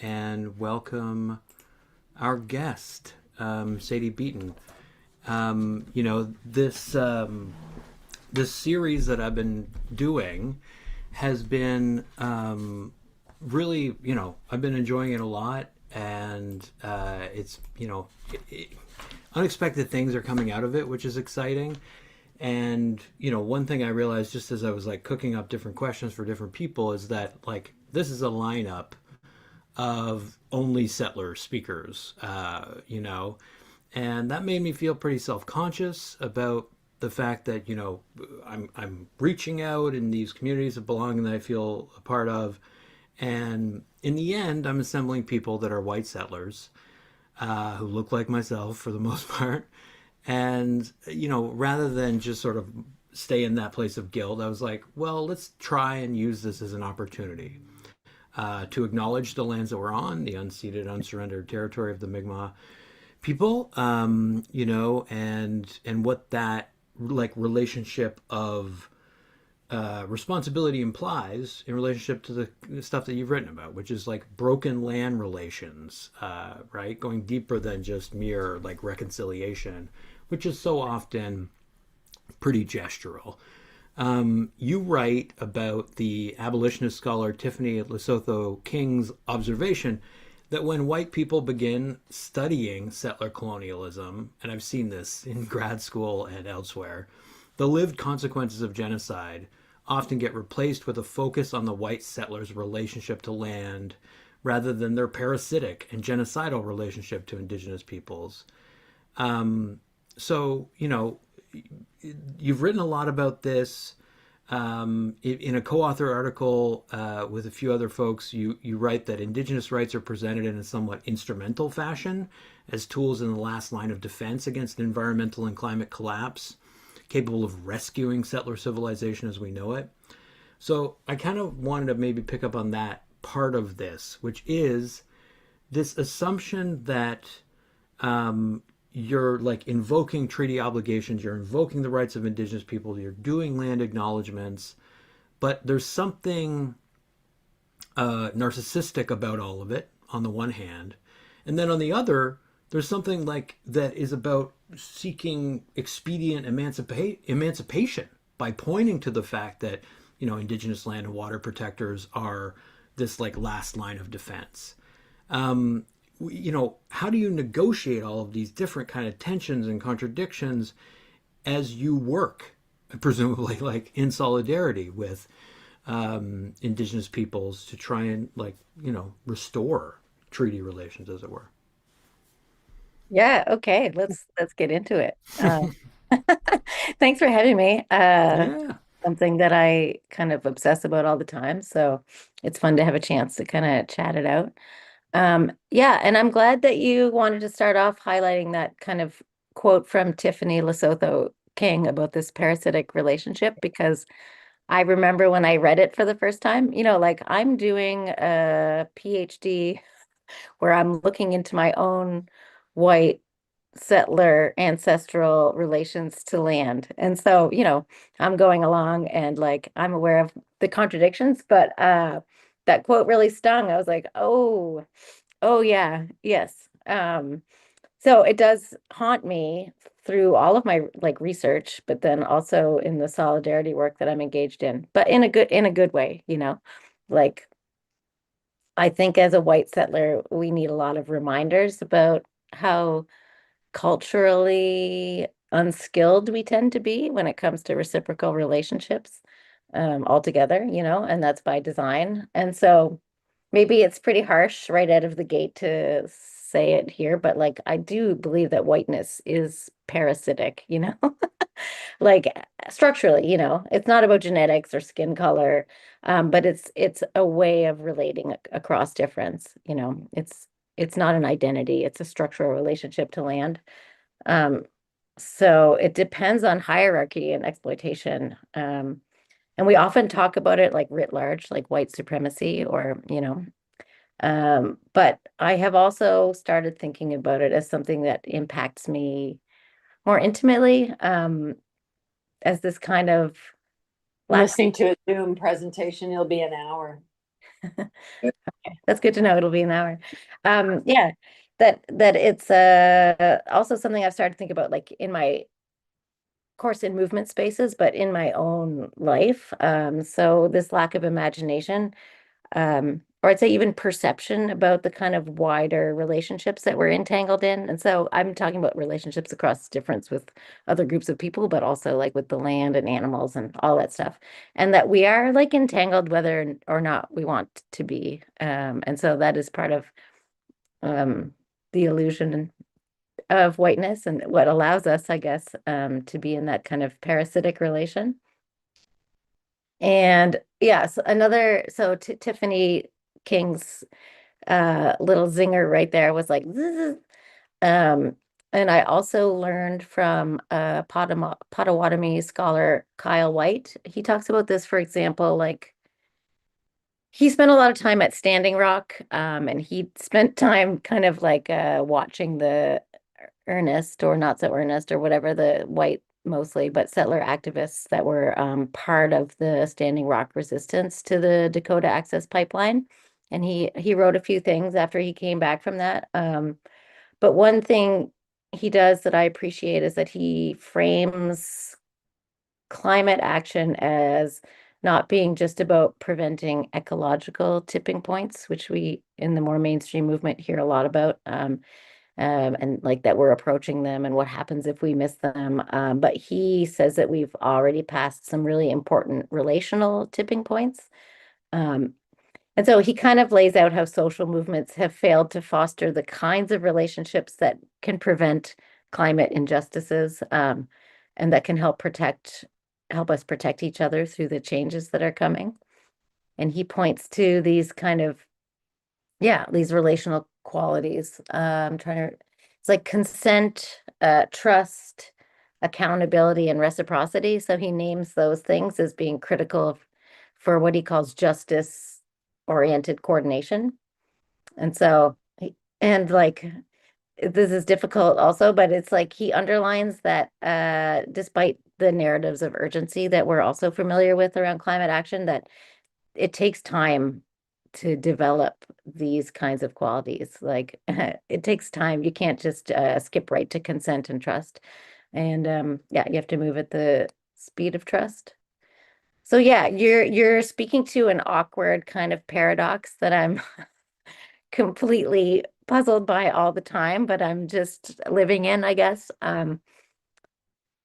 and welcome our guest, Sadie Beaton. This series that I've been doing has been really, I've been enjoying it a lot, and unexpected things are coming out of it, which is exciting. And one thing I realized just as I was like cooking up different questions for different people is that like this is a lineup of only settler speakers, and that made me feel pretty self-conscious about the fact that I'm reaching out in these communities of belonging that I feel a part of, and in the end, I'm assembling people that are white settlers who look like myself for the most part, and rather than just sort of stay in that place of guilt, I was like, well, let's try and use this as an opportunity to acknowledge the lands that we're on, the unceded, unsurrendered territory of the Mi'kmaq people, and what that like relationship of responsibility implies in relationship to the stuff that you've written about, which is like broken land relations, right? Going deeper than just mere like reconciliation, which is so often pretty gestural. You write about the abolitionist scholar Tiffany Lesotho King's observation that when white people begin studying settler colonialism, and I've seen this in grad school and elsewhere, the lived consequences of genocide often get replaced with a focus on the white settlers' relationship to land rather than their parasitic and genocidal relationship to indigenous peoples. So, you've written a lot about this. In a co-author article with a few other folks, you write that Indigenous rights are presented in a somewhat instrumental fashion as tools in the last line of defense against environmental and climate collapse, capable of rescuing settler civilization as we know it. So I kind of wanted to maybe pick up on that part of this, which is this assumption that you're like invoking treaty obligations, you're invoking the rights of indigenous people, you're doing land acknowledgements, but there's something narcissistic about all of it on the one hand, and then on the other, there's something like that is about seeking expedient emancipation by pointing to the fact that indigenous land and water protectors are this like last line of defense. How do you negotiate all of these different kind of tensions and contradictions as you work, presumably like in solidarity with indigenous peoples to try and like, restore treaty relations, as it were? Yeah, okay, let's get into it. Thanks for having me. Yeah. Something that I kind of obsess about all the time, so it's fun to have a chance to kind of chat it out. Yeah, and I'm glad that you wanted to start off highlighting that kind of quote from Tiffany Lesotho King about this parasitic relationship because I remember when I read it for the first time, like I'm doing a PhD where I'm looking into my own white settler ancestral relations to land. And so, I'm going along and like I'm aware of the contradictions, but that quote really stung. I was like, oh yeah, yes. So it does haunt me through all of my like research, but then also in the solidarity work that I'm engaged in, but in a good way, like I think as a white settler, we need a lot of reminders about how culturally unskilled we tend to be when it comes to reciprocal relationships altogether, and that's by design. And so maybe it's pretty harsh right out of the gate to say it here, but like I do believe that whiteness is parasitic, like structurally, it's not about genetics or skin color, but it's a way of relating across difference, it's not an identity, it's a structural relationship to land. Um, so it depends on hierarchy and exploitation. And we often talk about it like writ large, like white supremacy or, but I have also started thinking about it as something that impacts me more intimately, as this kind of lack. Listening to a Zoom presentation, you'll be an hour. Okay, that's good to know. It'll be an hour. Yeah, that it's also something I've started to think about, like in my course in movement spaces, but in my own life. So this lack of imagination, or I'd say even perception about the kind of wider relationships that we're entangled in. And so I'm talking about relationships across difference with other groups of people, but also like with the land and animals and all that stuff. And that we are like entangled whether or not we want to be. And so that is part of um, the illusion of whiteness and what allows us, I guess, to be in that kind of parasitic relation. And yeah, so Tiffany King's little zinger right there was like, "Zzz." um, and I also learned from Potawatomi scholar Kyle White. He talks about this, for example, like he spent a lot of time at Standing Rock, and he spent time kind of like watching the earnest or not so earnest or whatever the white mostly, but settler activists that were part of the Standing Rock resistance to the Dakota Access Pipeline. And he wrote a few things after he came back from that. But one thing he does that I appreciate is that he frames climate action as not being just about preventing ecological tipping points, which we in the more mainstream movement hear a lot about, and like that we're approaching them and what happens if we miss them. But he says that we've already passed some really important relational tipping points. Um, and so he kind of lays out how social movements have failed to foster the kinds of relationships that can prevent climate injustices, and that can help us protect each other through the changes that are coming. And he points to these kind of, yeah, these relational qualities. I'm trying to, it's like consent, trust, accountability, and reciprocity. So he names those things as being critical for what he calls justice oriented coordination. And so, and like, this is difficult also, but it's like he underlines that despite the narratives of urgency that we're also familiar with around climate action, that it takes time to develop these kinds of qualities. Like it takes time. You can't just skip right to consent and trust. And yeah, you have to move at the speed of trust. So yeah, you're speaking to an awkward kind of paradox that I'm completely puzzled by all the time, but I'm just living in, I guess.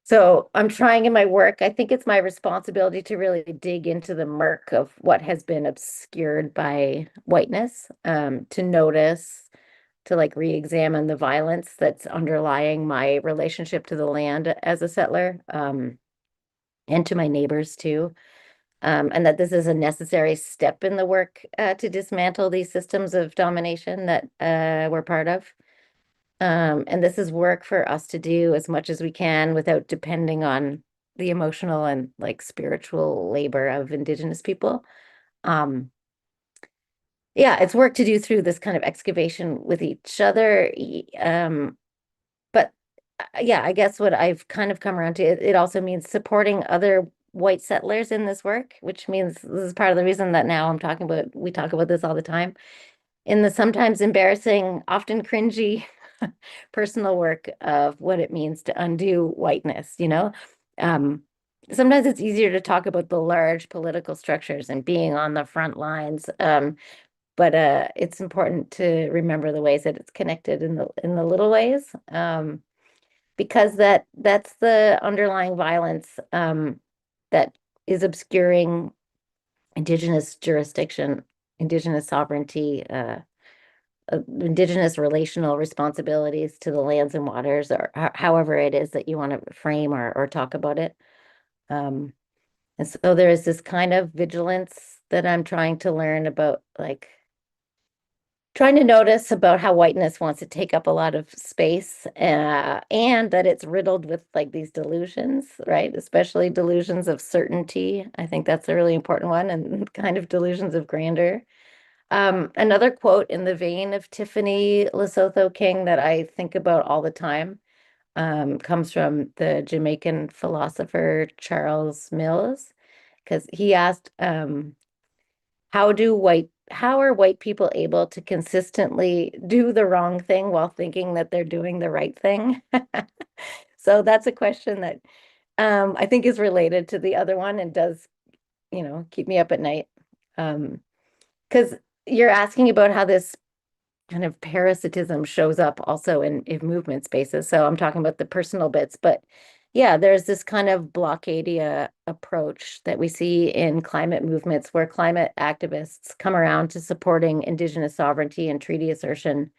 So I'm trying in my work. I think it's my responsibility to really dig into the murk of what has been obscured by whiteness, to notice, to like re-examine the violence that's underlying my relationship to the land as a settler, and to my neighbors too. And that this is a necessary step in the work to dismantle these systems of domination that we're part of. And this is work for us to do as much as we can without depending on the emotional and like spiritual labor of Indigenous people. Um, yeah, it's work to do through this kind of excavation with each other. But yeah, I guess what I've kind of come around to, it also means supporting other white settlers in this work, which means this is part of the reason that now we talk about this all the time in the sometimes embarrassing, often cringy personal work of what it means to undo whiteness, you know? Um, Sometimes it's easier to talk about the large political structures and being on the front lines. But it's important to remember the ways that it's connected in the little ways. Because that's the underlying violence that is obscuring Indigenous jurisdiction, Indigenous sovereignty, Indigenous relational responsibilities to the lands and waters, or however it is that you want to frame or talk about it. Um, and so there is this kind of vigilance that I'm trying to learn about, like trying to notice about how whiteness wants to take up a lot of space, and that it's riddled with like these delusions, right? Especially delusions of certainty. I think that's a really important one, and kind of delusions of grandeur. Another quote in the vein of Tiffany Lesotho King that I think about all the time comes from the Jamaican philosopher Charles Mills, because he asked, how do white how are white people able to consistently do the wrong thing while thinking that they're doing the right thing? So that's a question that I think is related to the other one and does, keep me up at night. Because you're asking about how this kind of parasitism shows up also in movement spaces. So I'm talking about the personal bits, but yeah, there's this kind of blockadia approach that we see in climate movements where climate activists come around to supporting Indigenous sovereignty and treaty assertion,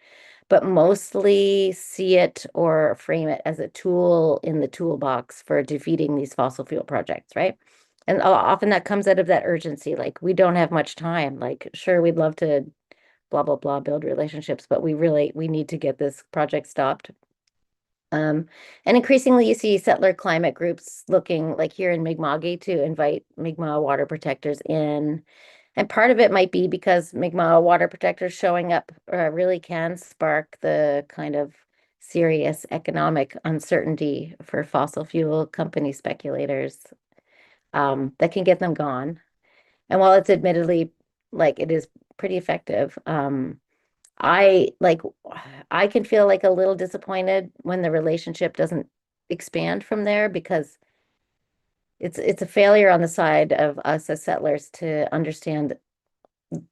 but mostly see it or frame it as a tool in the toolbox for defeating these fossil fuel projects, right? And often that comes out of that urgency, like we don't have much time. Like, sure, we'd love to blah blah blah build relationships, but we need to get this project stopped. um and increasingly you see settler climate groups looking like here in Mi'kma'ki to invite Mi'kmaq water protectors in, and part of it might be because Mi'kmaq water protectors showing up really can spark the kind of serious economic uncertainty for fossil fuel company speculators, that can get them gone. And while it's admittedly like it is pretty effective, I like I can feel like a little disappointed when the relationship doesn't expand from there because it's a failure on the side of us as settlers to understand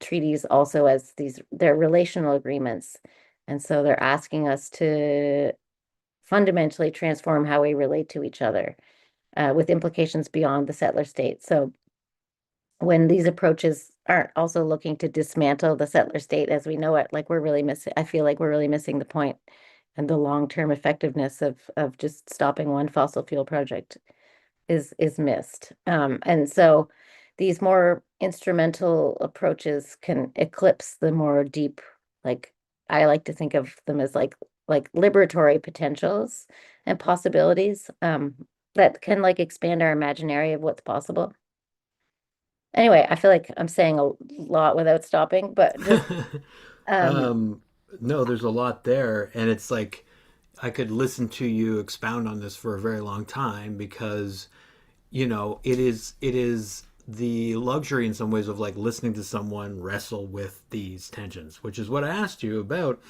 treaties also as they're relational agreements. And so they're asking us to fundamentally transform how we relate to each other, with implications beyond the settler state. So when these approaches aren't also looking to dismantle the settler state as we know it, like we're really missing, I feel like we're really missing the point and the long-term effectiveness of just stopping one fossil fuel project is missed. And so these more instrumental approaches can eclipse the more deep, like I like to think of them as like liberatory potentials and possibilities, that can like expand our imaginary of what's possible. Anyway, I feel like I'm saying a lot without stopping, but just um um, no, there's a lot there, and it's like I could listen to you expound on this for a very long time because it is the luxury in some ways of like listening to someone wrestle with these tensions, which is what I asked you about,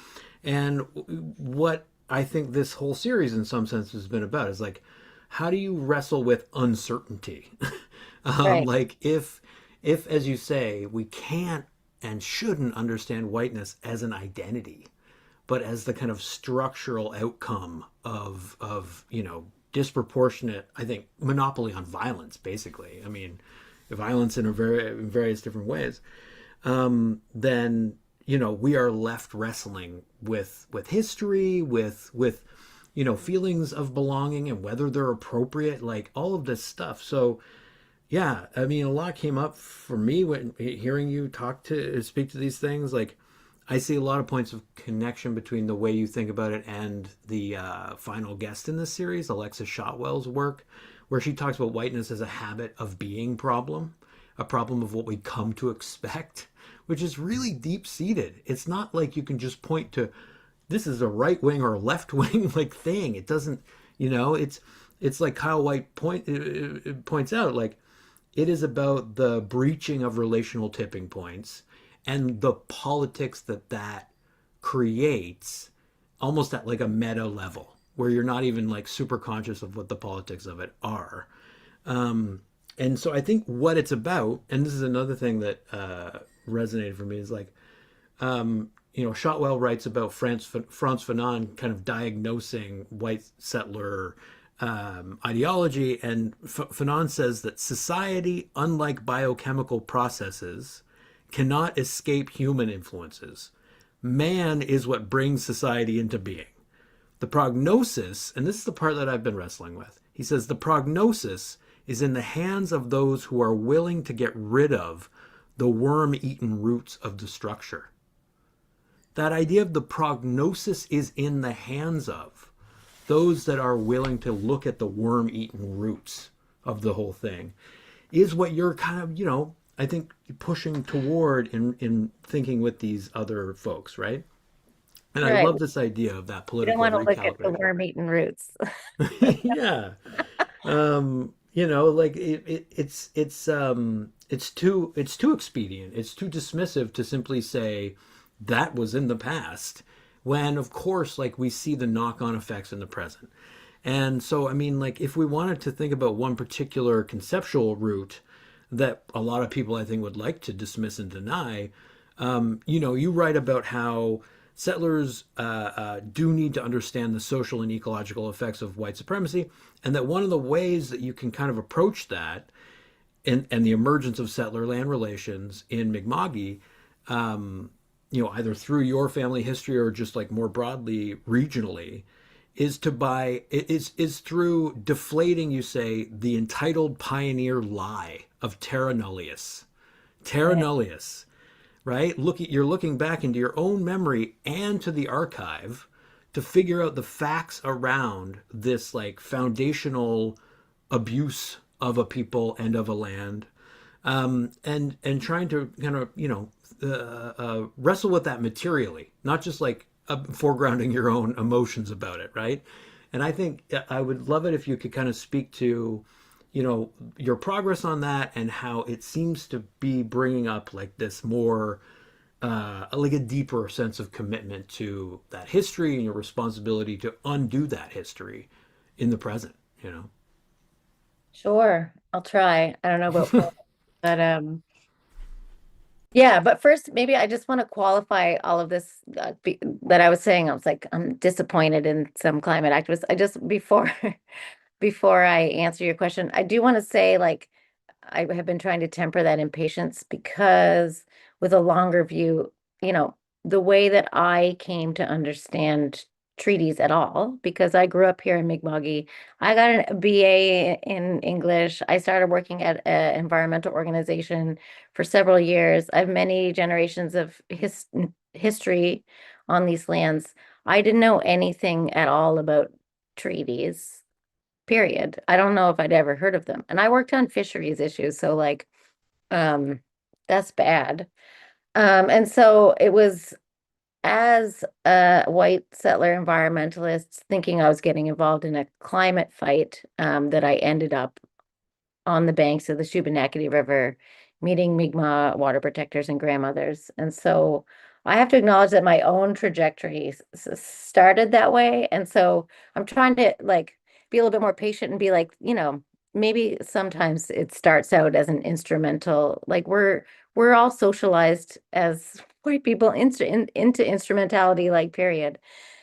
and what I think this whole series in some sense has been about is like how do you wrestle with uncertainty. right. Like if as you say we can't and shouldn't understand whiteness as an identity but as the kind of structural outcome of disproportionate, I think, monopoly on violence. Basically, I mean, violence in various different ways. Then we are left wrestling with history, with feelings of belonging and whether they're appropriate, like all of this stuff. So yeah, I mean, a lot came up for me when hearing you speak to these things. Like, I see a lot of points of connection between the way you think about it and the final guest in this series, Alexa Shotwell's work, where she talks about whiteness as a habit of being problem, a problem of what we come to expect, which is really deep seated. It's not like you can just point to this is a right wing or left wing like thing. It doesn't, it's like Kyle White points out, like it is about the breaching of relational tipping points and the politics that creates almost at like a meta level where you're not even like super conscious of what the politics of it are. And so I think what it's about, and this is another thing that resonated for me, is like, Shotwell writes about Frantz Fanon kind of diagnosing white settler ideology, and Fanon says that society, unlike biochemical processes, cannot escape human influences. Man is what brings society into being. The prognosis, and this is the part that I've been wrestling with, he says the prognosis is in the hands of those who are willing to get rid of the worm eaten roots of the structure. That idea of the prognosis is in the hands of those that are willing to look at the worm eaten roots of the whole thing is what you're kind of, I think pushing toward in thinking with these other folks, right? And I Right. love this idea of that We don't political want to look at the recalibration. worm-eaten roots. Yeah. like it's too expedient. It's too dismissive to simply say that was in the past, when of course like we see the knock-on effects in the present. And so I mean, like, if we wanted to think about one particular conceptual route that a lot of people I think would like to dismiss and deny, you write about how settlers do need to understand the social and ecological effects of white supremacy, and that one of the ways that you can kind of approach that, and the emergence of settler land relations in Mi'kma'ki, either through your family history or just like more broadly regionally, is through deflating, you say, the entitled pioneer lie of terra nullius. Terra Right. nullius, right? You're looking back into your own memory and to the archive to figure out the facts around this like foundational abuse of a people and of a land, and trying to kind of wrestle with that materially, not just like foregrounding your own emotions about it, right? And I think I would love it if you could kind of speak to your progress on that, and how it seems to be bringing up like this more like a deeper sense of commitment to that history and your responsibility to undo that history in the present, Sure, I'll try. I don't know about full, but yeah, but first, maybe I just want to qualify all of this that I was saying. I was like, I'm disappointed in some climate activists. I just before before I answer your question, I do want to say, like, I have been trying to temper that impatience because with a longer view, you know, the way that I came to understand treaties at all, because I grew up here in Mi'kma'ki. I got a BA in English. I started working at an environmental organization for several years. I have many generations of history on these lands. I didn't know anything at all about treaties, period. I don't know if I'd ever heard of them. And I worked on fisheries issues, so like um that's bad. And so it was as a white settler environmentalist thinking I was getting involved in a climate fight, that I ended up on the banks of the Shubenacadie River, meeting Mi'kmaq water protectors and grandmothers. And so I have to acknowledge that my own trajectory started that way. And so I'm trying to like be a little bit more patient and be like, maybe sometimes it starts out as an instrumental, like we're all socialized as white people into instrumentality, like period.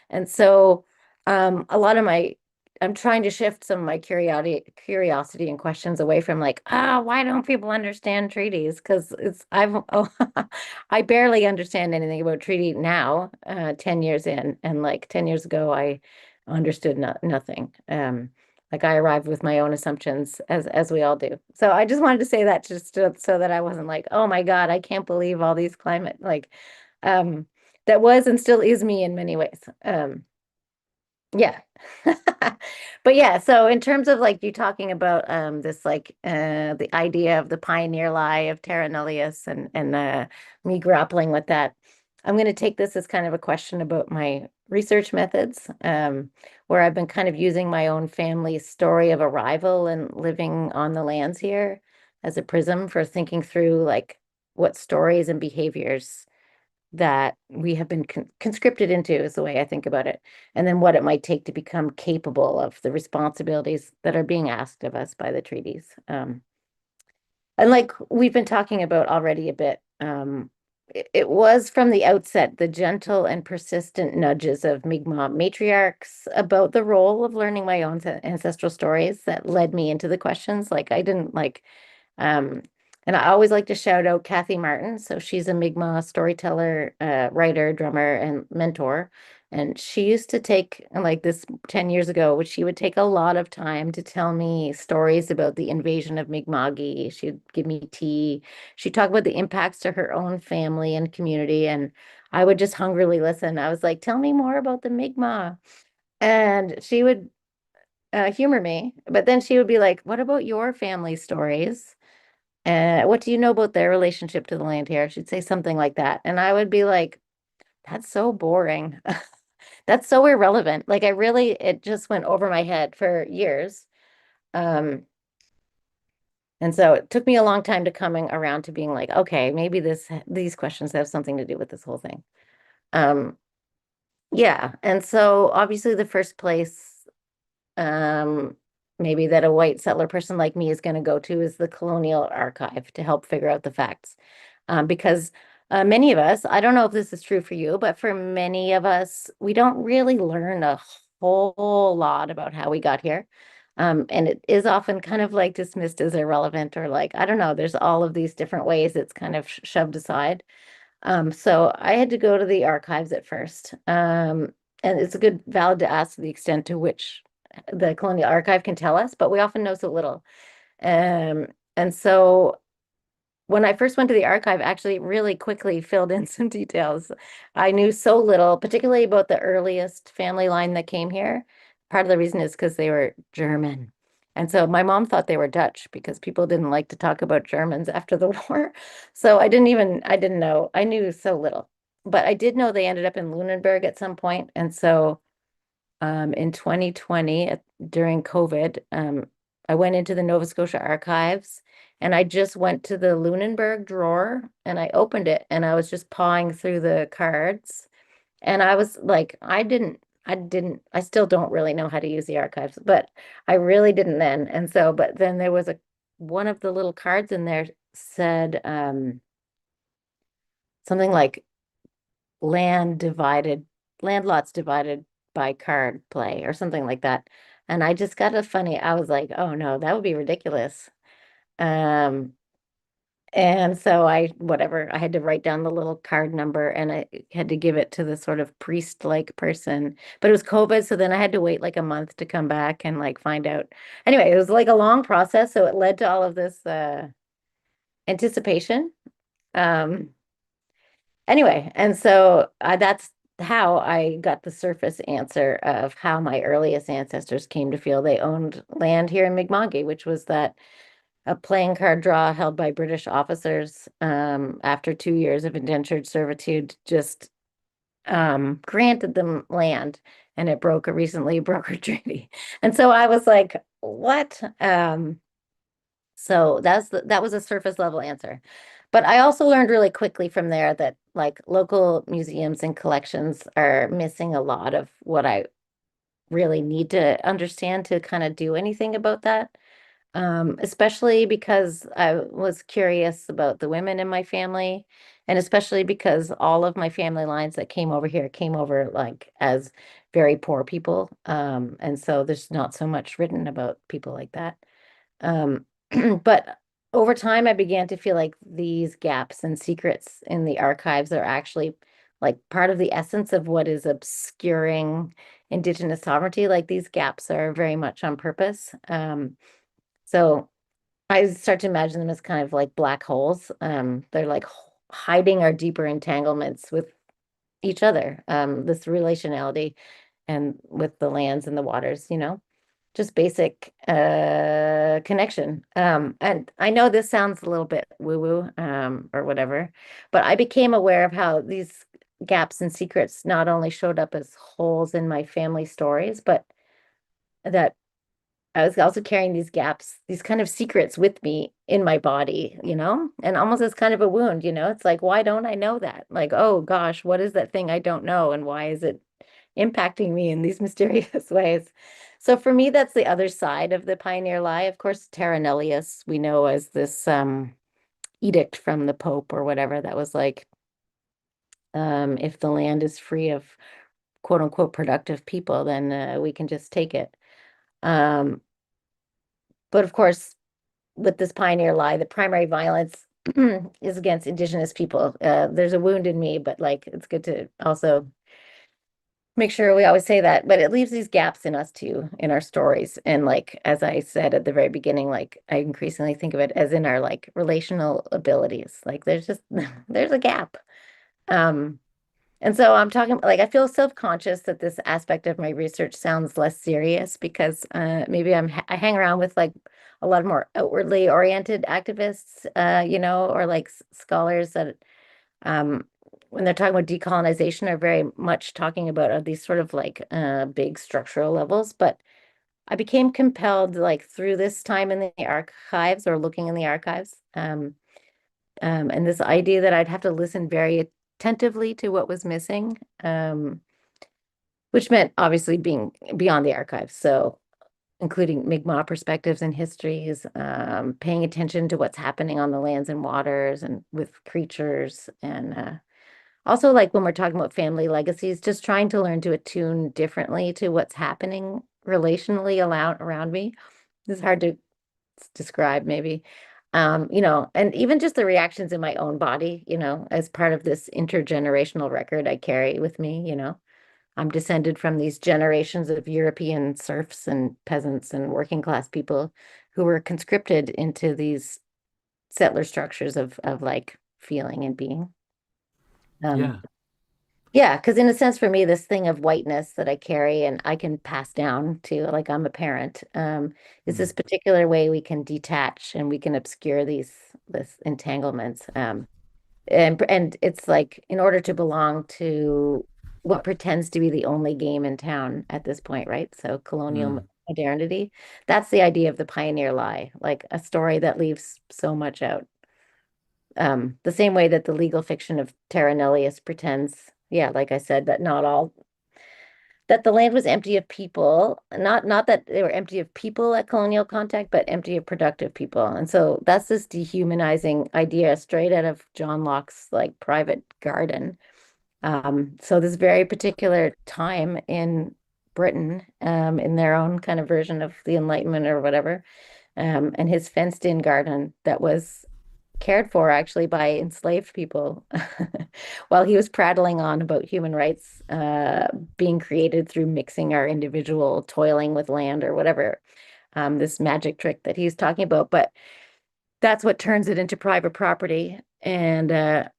And so a lot of my I'm trying to shift some of my curiosity and questions away from like, why don't people understand treaties? Because I barely understand anything about treaty now, 10 years in, and like 10 years ago, I understood nothing. Like I arrived with my own assumptions, as we all do. So I just wanted to say that just so that I wasn't like, oh my God, I can't believe all these climate um, that was and still is me in many ways. Yeah. But yeah, so in terms of like you talking about this like the idea of the pioneer lie of terra nullius and me grappling with that, I'm going to take this as kind of a question about my research methods, where I've been kind of using my own family's story of arrival and living on the lands here as a prism for thinking through like what stories and behaviors that we have been conscripted into, is the way I think about it. And then what it might take to become capable of the responsibilities that are being asked of us by the treaties. And like we've been talking about already a bit, it was from the outset the gentle and persistent nudges of Mi'kmaq matriarchs about the role of learning my own ancestral stories that led me into the questions. Like I didn't like um, and I always like to shout out Kathy Martin. So she's a Mi'kmaq storyteller, writer, drummer, and mentor. And she used to take, like this 10 years ago, which she would take a lot of time to tell me stories about the invasion of Mi'kma'ki. She'd give me tea. She'd talk about the impacts to her own family and community. And I would just hungrily listen. I was like, tell me more about the Mi'kmaq. And she would humor me. But then she would be like, what about your family stories? What do you know about their relationship to the land here? She'd say something like that. And I would be like, that's so boring. That's so irrelevant. Like I really, it just went over my head for years. Um, And so it took me a long time to coming around to being like, okay, maybe these questions have something to do with this whole thing. Um, yeah. And so obviously the first place um, maybe that a white settler person like me is going to go to is the Colonial Archive to help figure out the facts. Because many of us, I don't know if this is true for you, but for many of us, we don't really learn a whole lot about how we got here. And it is often kind of like dismissed as irrelevant or like, I don't know, there's all of these different ways it's kind of shoved aside. So I had to go to the archives at first. And it's a good valid to ask the extent to which the Colonial Archive can tell us, but we often know so little. Um, and so when I first went to the archive, actually really quickly filled in some details. I knew so little, particularly about the earliest family line that came here. Part of the reason is because they were German. And so my mom thought they were Dutch because people didn't like to talk about Germans after the war. So I didn't know. I knew so little. But I did know they ended up in Lunenburg at some point. And so in 2020, during COVID, I went into the Nova Scotia archives and I just went to the Lunenburg drawer and I opened it and I was just pawing through the cards. And I was like, I still don't really know how to use the archives, but I really didn't then. And so, but then there was one of the little cards in there said something like land divided, land lots divided by card play or something like that. And I just got a funny, I was like, oh no, that would be ridiculous. Um, and so whatever, I had to write down the little card number and I had to give it to the sort of priest-like person. But it was COVID, so then I had to wait like a month to come back and like find out. Anyway, it was like a long process, so it led to all of this anticipation. Um, Anyway, and so that's how I got the surface answer of how my earliest ancestors came to feel they owned land here in Mi'kma'ki, which was that a playing card draw held by British officers after 2 years of indentured servitude just granted them land, and it broke a recently brokered treaty. And so I was like, what? So that was a surface level answer. But I also learned really quickly from there that like local museums and collections are missing a lot of what I really need to understand to kind of do anything about that. Especially because I was curious about the women in my family, and especially because all of my family lines that came over here came over like as very poor people. And so there's not so much written about people like that. Um, but over time, I began to feel like these gaps and secrets in the archives are actually like part of the essence of what is obscuring Indigenous sovereignty. Like these gaps are very much on purpose. So I start to imagine them as kind of like black holes. They're like hiding our deeper entanglements with each other, this relationality and with the lands and the waters, just basic connection. And I know this sounds a little bit woo-woo or whatever, but I became aware of how these gaps and secrets not only showed up as holes in my family stories, but that I was also carrying these gaps, these kind of secrets with me in my body, and almost as kind of a wound, It's like, why don't I know that? Like, oh gosh, what is that thing I don't know? And why is it impacting me in these mysterious ways? So for me, that's the other side of the pioneer lie. Of course, Terra Nullius, we know as this edict from the Pope or whatever that was like, if the land is free of quote unquote productive people, then we can just take it. Um, but of course, with this pioneer lie, the primary violence is against Indigenous people. There's a wound in me, but like it's good to also make sure we always say that. But it leaves these gaps in us too, in our stories. And like as I said at the very beginning, like I increasingly think of it as in our like relational abilities. Like there's just there's a gap. Um, and so I'm talking like I feel self-conscious that this aspect of my research sounds less serious because maybe I hang around with like a lot more outwardly oriented activists, or like scholars that um, when they're talking about decolonization are very much talking about these sort of like big structural levels. But I became compelled like through this time in the archives or looking in the archives. And this idea that I'd have to listen very attentively to what was missing, which meant obviously being beyond the archives. So including Mi'kmaq perspectives and histories, paying attention to what's happening on the lands and waters and with creatures. And also, like when we're talking about family legacies, just trying to learn to attune differently to what's happening relationally around me. It's hard to describe, maybe. And even just the reactions in my own body, as part of this intergenerational record I carry with me, I'm descended from these generations of European serfs and peasants and working class people who were conscripted into these settler structures of like feeling and being. Um, Yeah. yeah, because in a sense, for me, this thing of whiteness that I carry and I can pass down to, like I'm a parent, is Mm. this particular way we can detach and we can obscure this entanglements. And it's like in order to belong to what pretends to be the only game in town at this point, right? So colonial Mm. modernity. That's the idea of the pioneer lie, like a story that leaves so much out. The same way that the legal fiction of Terra Nullius pretends, yeah, like I said, that the land was empty of people, not that they were empty of people at colonial contact, but empty of productive people. And so that's this dehumanizing idea straight out of John Locke's like private garden. So this very particular time in Britain, in their own kind of version of the Enlightenment or whatever, and his fenced-in garden that was cared for actually by enslaved people while he was prattling on about human rights being created through mixing our individual toiling with land or whatever, this magic trick that he's talking about. But that's what turns it into private property. And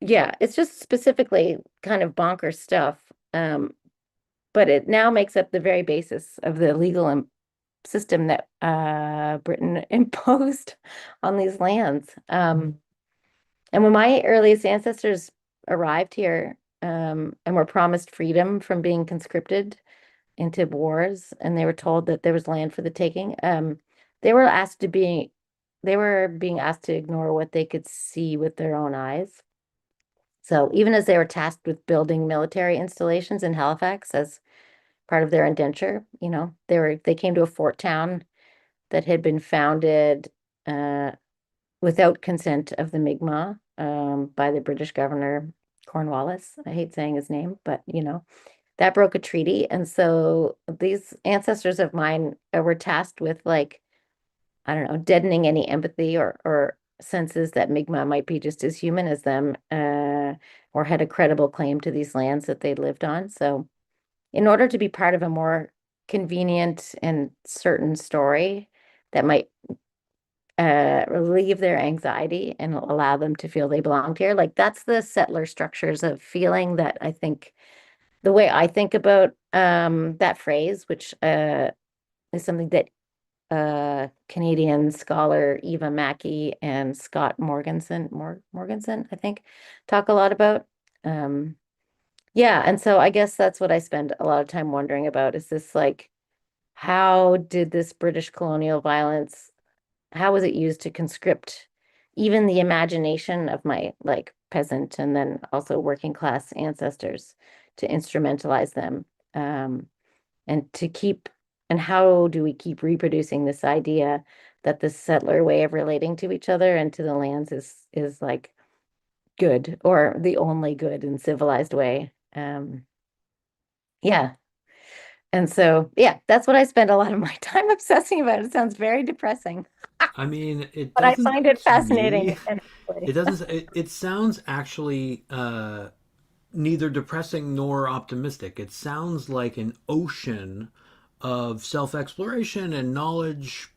yeah, it's just specifically kind of bonkers stuff. But it now makes up the very basis of the legal system that Britain imposed on these lands. And when my earliest ancestors arrived here, and were promised freedom from being conscripted into wars, and they were told that there was land for the taking, they were asked to be, they were being asked to ignore what they could see with their own eyes. So even as they were tasked with building military installations in Halifax as part of their indenture, they came to a fort town that had been founded uh, without consent of the Mi'kmaq, by the British governor Cornwallis. I hate saying his name, but that broke a treaty. And so these ancestors of mine were tasked with like, I don't know, deadening any empathy or senses that Mi'kmaq might be just as human as them, or had a credible claim to these lands that they lived on. So in order to be part of a more convenient and certain story that might relieve their anxiety and allow them to feel they belonged here. Like that's the settler structures of feeling that I think the way I think about that phrase, which is something that Canadian scholar Eva Mackey and Scott Morganson, I think, talk a lot about. Um, yeah, and so I guess that's what I spend a lot of time wondering about is this like, how did this British colonial violence, how was it used to conscript even the imagination of my like peasant and then also working class ancestors to instrumentalize them, um, and to keep, and how do we keep reproducing this idea that the settler way of relating to each other and to the lands is like good or the only good and civilized way. Yeah. And so, yeah, that's what I spend a lot of my time obsessing about. It sounds very depressing, I mean, it but I doesn't find it to fascinating me. and It doesn't. It sounds actually neither depressing nor optimistic. It sounds like an ocean of self-exploration and knowledge,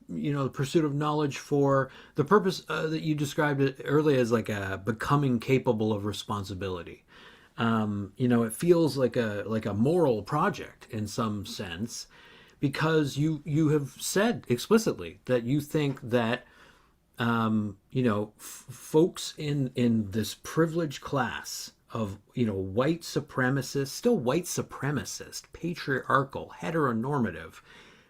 pursuit of knowledge for the purpose that you described it earlier as like a becoming capable of responsibility. It feels like a moral project in some sense because you have said explicitly that you think that folks in this privileged class of white supremacist, still white supremacist, patriarchal, heteronormative,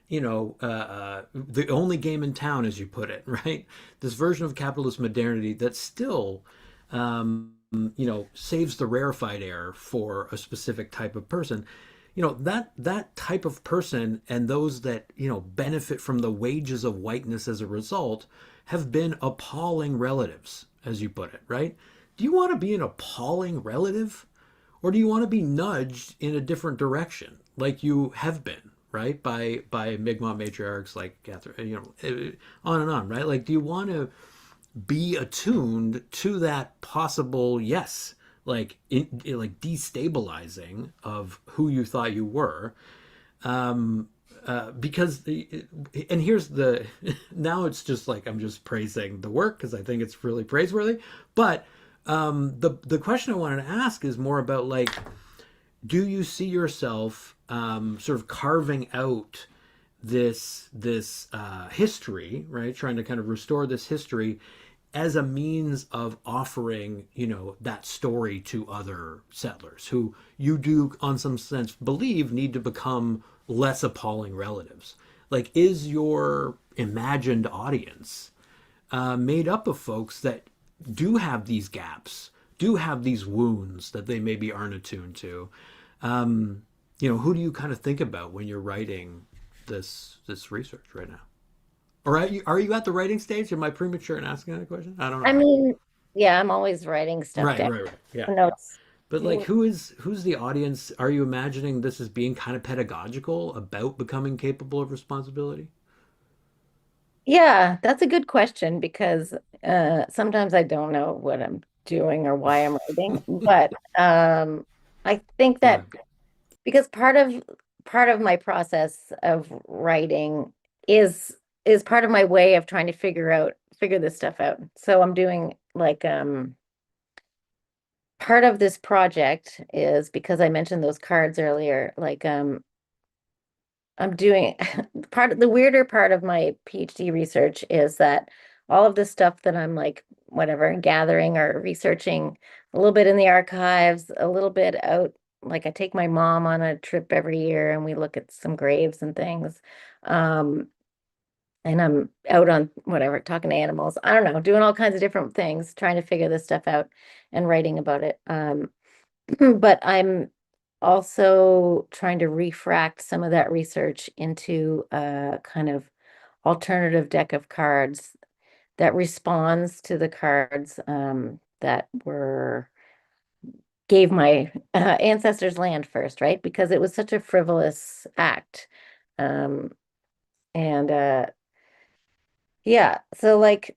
the only game in town, as you put it, right? This version of capitalist modernity that still, saves the rarefied air for a specific type of person. That type of person and those that benefit from the wages of whiteness as a result have been appalling relatives, as you put it, right? Do you want to be an appalling relative, or do you want to be nudged in a different direction, like you have been, right? By Mi'kmaq matriarchs like Catherine, on and on, right? Like, do you want to be attuned to that possible, yes, like destabilizing of who you thought you were, because and here's the now it's just like I'm just praising the work because I think it's really praiseworthy, but the question I wanted to ask is more about, like, do you see yourself sort of carving out this history, right? Trying to kind of restore this history as a means of offering, that story to other settlers who you do, on some sense, believe need to become less appalling relatives. Like, is your imagined audience made up of folks that do have these gaps, do have these wounds that they maybe aren't attuned to? Who do you kind of think about when you're writing this research right now? Or are you at the writing stage? Am I premature in asking that question? I don't I know. mean, yeah, I'm always writing stuff Right, down. right, right. Yeah. Notes. But like, who's the audience? Are you imagining this as being kind of pedagogical about becoming capable of responsibility? Yeah, that's a good question because sometimes I don't know what I'm doing or why I'm writing. But I think Yeah. that because part of my process of writing is is part of my way of trying to figure this stuff out. So I'm doing like part of this project is because I mentioned those cards earlier, like I'm doing part of the weirder part of my PhD research is that all of this stuff that I'm like, whatever, gathering or researching a little bit in the archives, a little bit out. Like I take my mom on a trip every year and we look at some graves and things. Um, and I'm out on whatever, talking to animals. I don't know, doing all kinds of different things, trying to figure this stuff out and writing about it. But I'm also trying to refract some of that research into a kind of alternative deck of cards that responds to the cards that were gave my ancestors land first, right? Because it was such a frivolous act. Um, and yeah, so like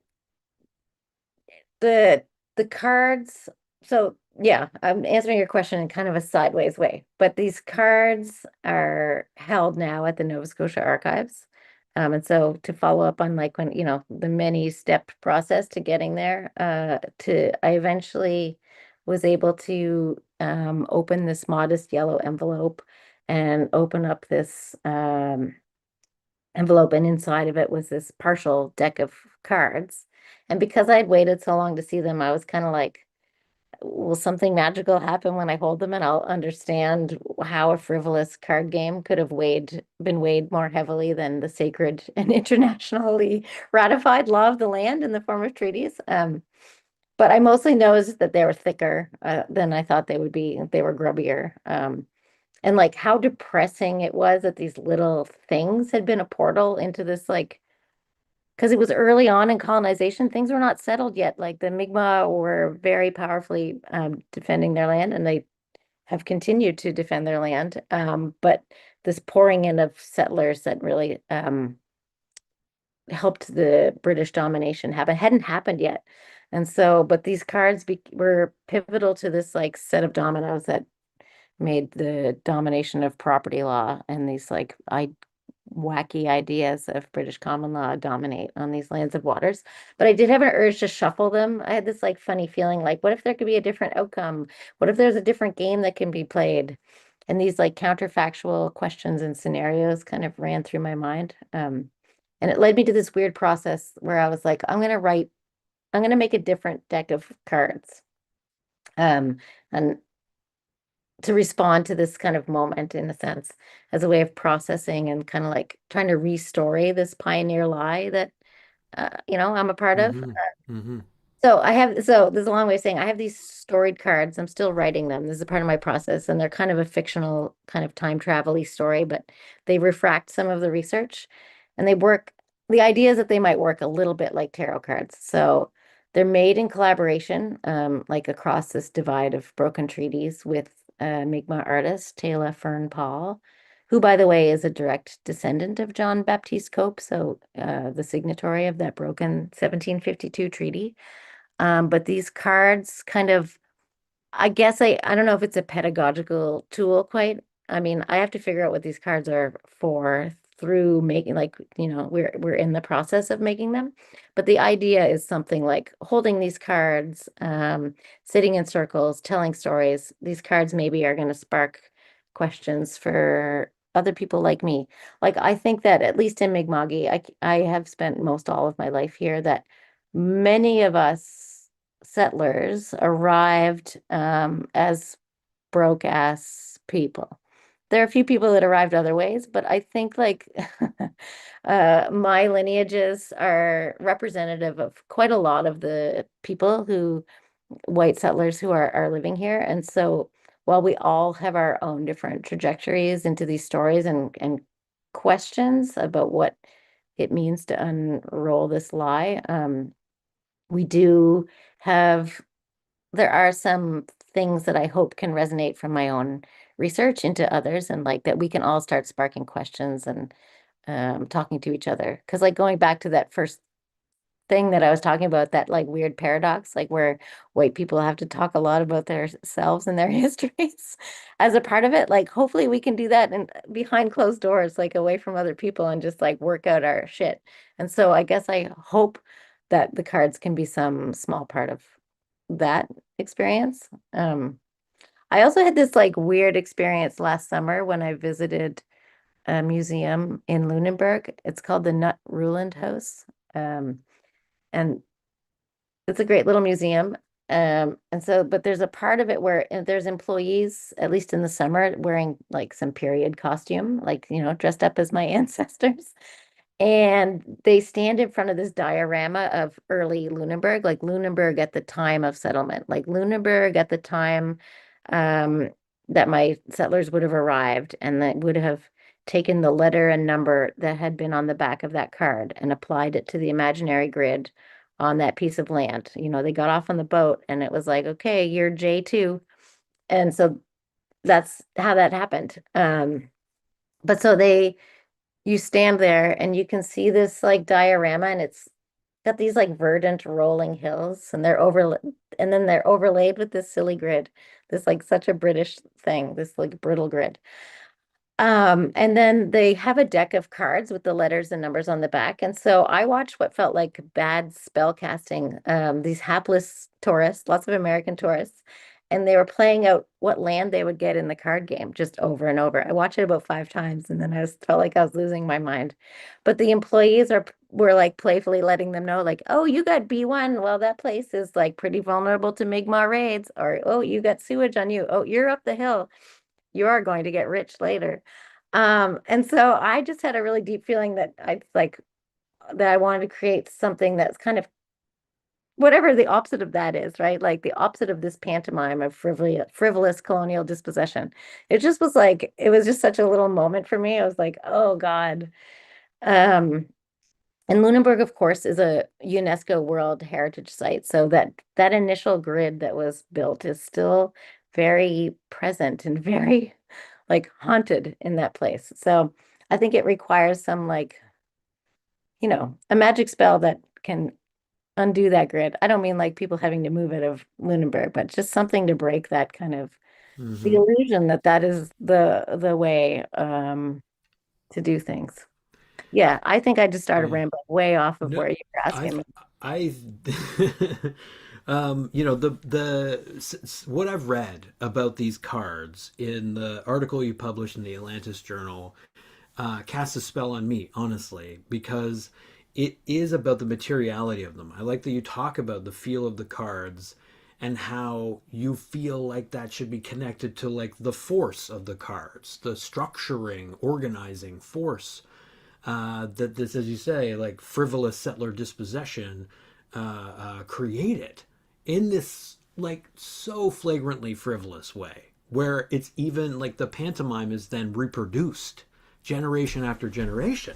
the the cards, so yeah, I'm answering your question in kind of a sideways way, but these cards are held now at the Nova Scotia archives. And so to follow up on like when, the many step process to getting there, I eventually was able to open this modest yellow envelope and open up this envelope, and inside of it was this partial deck of cards. And because I'd waited so long to see them, I was kind of like, will something magical happen when I hold them and I'll understand how a frivolous card game could have been weighed more heavily than the sacred and internationally ratified law of the land in the form of treaties. But I mostly noticed that they were thicker than I thought they would be. They were grubbier. And like how depressing it was that these little things had been a portal into this, like, because it was early on in colonization, things were not settled yet. Like the Mi'kmaq were very powerfully defending their land, and they have continued to defend their land. But this pouring in of settlers that really helped the British domination happen hadn't happened yet. And so, but these cards were pivotal to this like set of dominoes that made the domination of property law and these like wacky ideas of British common law dominate on these lands of waters. But I did have an urge to shuffle them. I had this like funny feeling like, what if there could be a different outcome? What if there's a different game that can be played? And these like counterfactual questions and scenarios kind of ran through my mind. And it led me to this weird process where I was like, I'm going to make a different deck of cards. Um, and to respond to this kind of moment in a sense as a way of processing and kind of like trying to restory this pioneer lie that I'm a part of. Mm-hmm. Mm-hmm. So there's a long way of saying I have these storied cards. I'm still writing them. This is a part of my process, and they're kind of a fictional kind of time travel-y story, but they refract some of the research and they work. The idea is that they might work a little bit like tarot cards. So they're made in collaboration, like across this divide of broken treaties with Mi'kmaq artist Taylor Fern Paul, who, by the way, is a direct descendant of John Baptiste Cope, so the signatory of that broken 1752 treaty. But these cards kind of, I guess I don't know if it's a pedagogical tool quite. I mean, I have to figure out what these cards are for through making like, we're in the process of making them. But the idea is something like holding these cards, sitting in circles, telling stories. These cards maybe are going to spark questions for other people like me. Like I think that at least in Mi'kma'ki, I have spent most all of my life here that many of us settlers arrived as broke ass people. There are a few people that arrived other ways, but I think like my lineages are representative of quite a lot of the people who white settlers who are living here. And so while we all have our own different trajectories into these stories and questions about what it means to unroll this lie, we do have there are some things that I hope can resonate from my own research into others and like that we can all start sparking questions and talking to each other. Because like going back to that first thing that I was talking about, that like weird paradox, like where white people have to talk a lot about their selves and their histories as a part of it. Like hopefully we can do that and behind closed doors, like away from other people and just like work out our shit. And so I guess I hope that the cards can be some small part of that experience. I also had this like weird experience last summer when I visited a museum in Lunenburg. It's called the Nut Ruland House. And it's a great little museum. And so, but there's a part of it where there's employees, at least in the summer, wearing like some period costume, like, dressed up as my ancestors. And they stand in front of this diorama of early Lunenburg, like Lunenburg at the time of settlement, like Lunenburg at the time um, that my settlers would have arrived and that would have taken the letter and number that had been on the back of that card and applied it to the imaginary grid on that piece of land. They got off on the boat and it was like, okay, you're J2. And so that's how that happened. But so you stand there and you can see this like diorama and it's got these like verdant rolling hills and then they're overlaid with this silly grid, this like such a British thing, this like brittle grid. And then they have a deck of cards with the letters and numbers on the back. And so I watched what felt like bad spell casting, these hapless tourists, lots of American tourists, and they were playing out what land they would get in the card game just over and over. I watched it about 5 times and then felt like I was losing my mind. But the employees were like playfully letting them know, like, oh, you got B1. Well, that place is like pretty vulnerable to Mi'kmaq raids. Or, oh, you got sewage on you. Oh, you're up the hill, you are going to get rich later. And so I just had a really deep feeling that I wanted to create something that's kind of whatever the opposite of that is, right? Like the opposite of this pantomime of frivolous colonial dispossession. It just was like, it was just such a little moment for me. I was like, oh God. Um, and Lunenburg, of course, is a UNESCO World Heritage Site. So that initial grid that was built is still very present and very like haunted in that place. So I think it requires some like, a magic spell that can undo that grid. I don't mean like people having to move out of Lunenburg, but just something to break that kind of the Mm-hmm. illusion that that is the way to do things. Yeah, I think I just started Yeah. rambling way off of No, where you were asking I've me. I what I've read about these cards in the article you published in the Atlantis Journal casts a spell on me, honestly, because it is about the materiality of them. I like that you talk about the feel of the cards and how you feel like that should be connected to like the force of the cards, the structuring, organizing force that this, as you say, like frivolous settler dispossession created in this like so flagrantly frivolous way, where it's even like the pantomime is then reproduced generation after generation.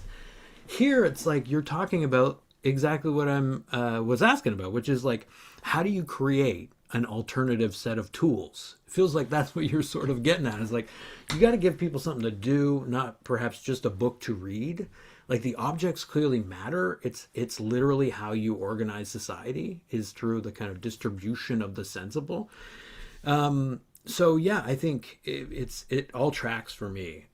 Here, it's like you're talking about exactly what I'm was asking about, which is like, how do you create an alternative set of tools? It feels like that's what you're sort of getting at. Is like you got to give people something to do, not perhaps just a book to read. Like the objects clearly matter. It's literally how you organize society is through the kind of distribution of the sensible. So yeah, I think it all tracks for me.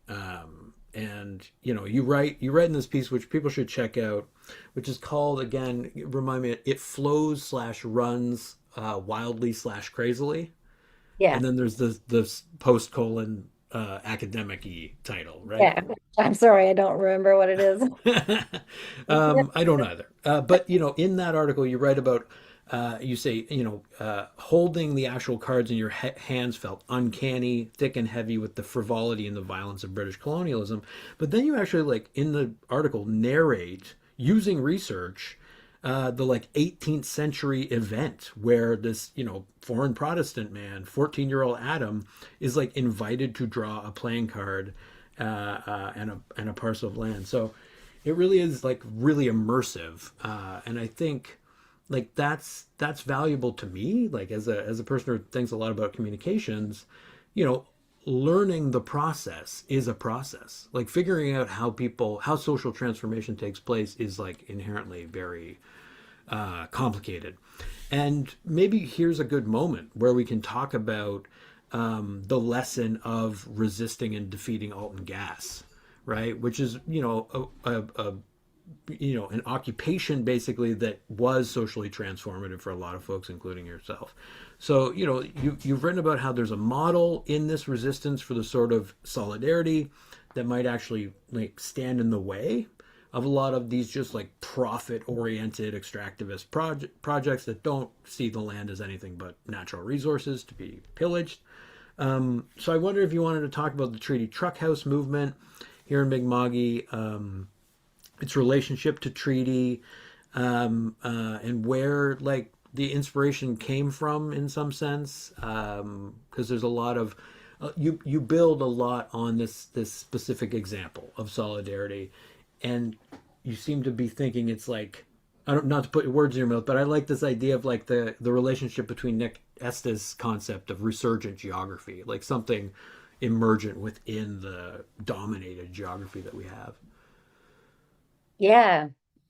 And you know, you write in this piece, which people should check out, which is called, again, remind me, it flows slash runs wildly slash crazily, Yeah. and then there's the post colon academic y title, right? Yeah. I'm sorry, I don't remember what it is. I don't either. But you know, in that article, you write about you say, you know, holding the actual cards in your hands felt uncanny, thick and heavy with the frivolity and the violence of British colonialism. But then you actually, like in the article, narrate using research the like 18th century event where this, you know, foreign Protestant man, 14-year-old Adam, is like invited to draw a playing card and a parcel of land. So it really is like really immersive, and I think like that's valuable to me. Like as a person who thinks a lot about communications, you know, learning the process is a process. Like figuring out how social transformation takes place is like inherently very complicated. And maybe here's a good moment where we can talk about the lesson of resisting and defeating Alton gas, right? Which is, you know, a you know, an occupation basically that was socially transformative for a lot of folks, including yourself. So, you know, you've written about how there's a model in this resistance for the sort of solidarity that might actually like stand in the way of a lot of these just like profit oriented extractivist projects that don't see the land as anything but natural resources to be pillaged. So I wonder if you wanted to talk about the Treaty Truck House movement here in Mi'kma'ki, its relationship to treaty, and where like the inspiration came from in some sense, because there's a lot of you build a lot on this specific example of solidarity, and you seem to be thinking it's like, I don't, not to put words in your mouth, but I like this idea of like the relationship between Nick Estes' concept of resurgent geography, like something emergent within the dominated geography that we have. Yeah,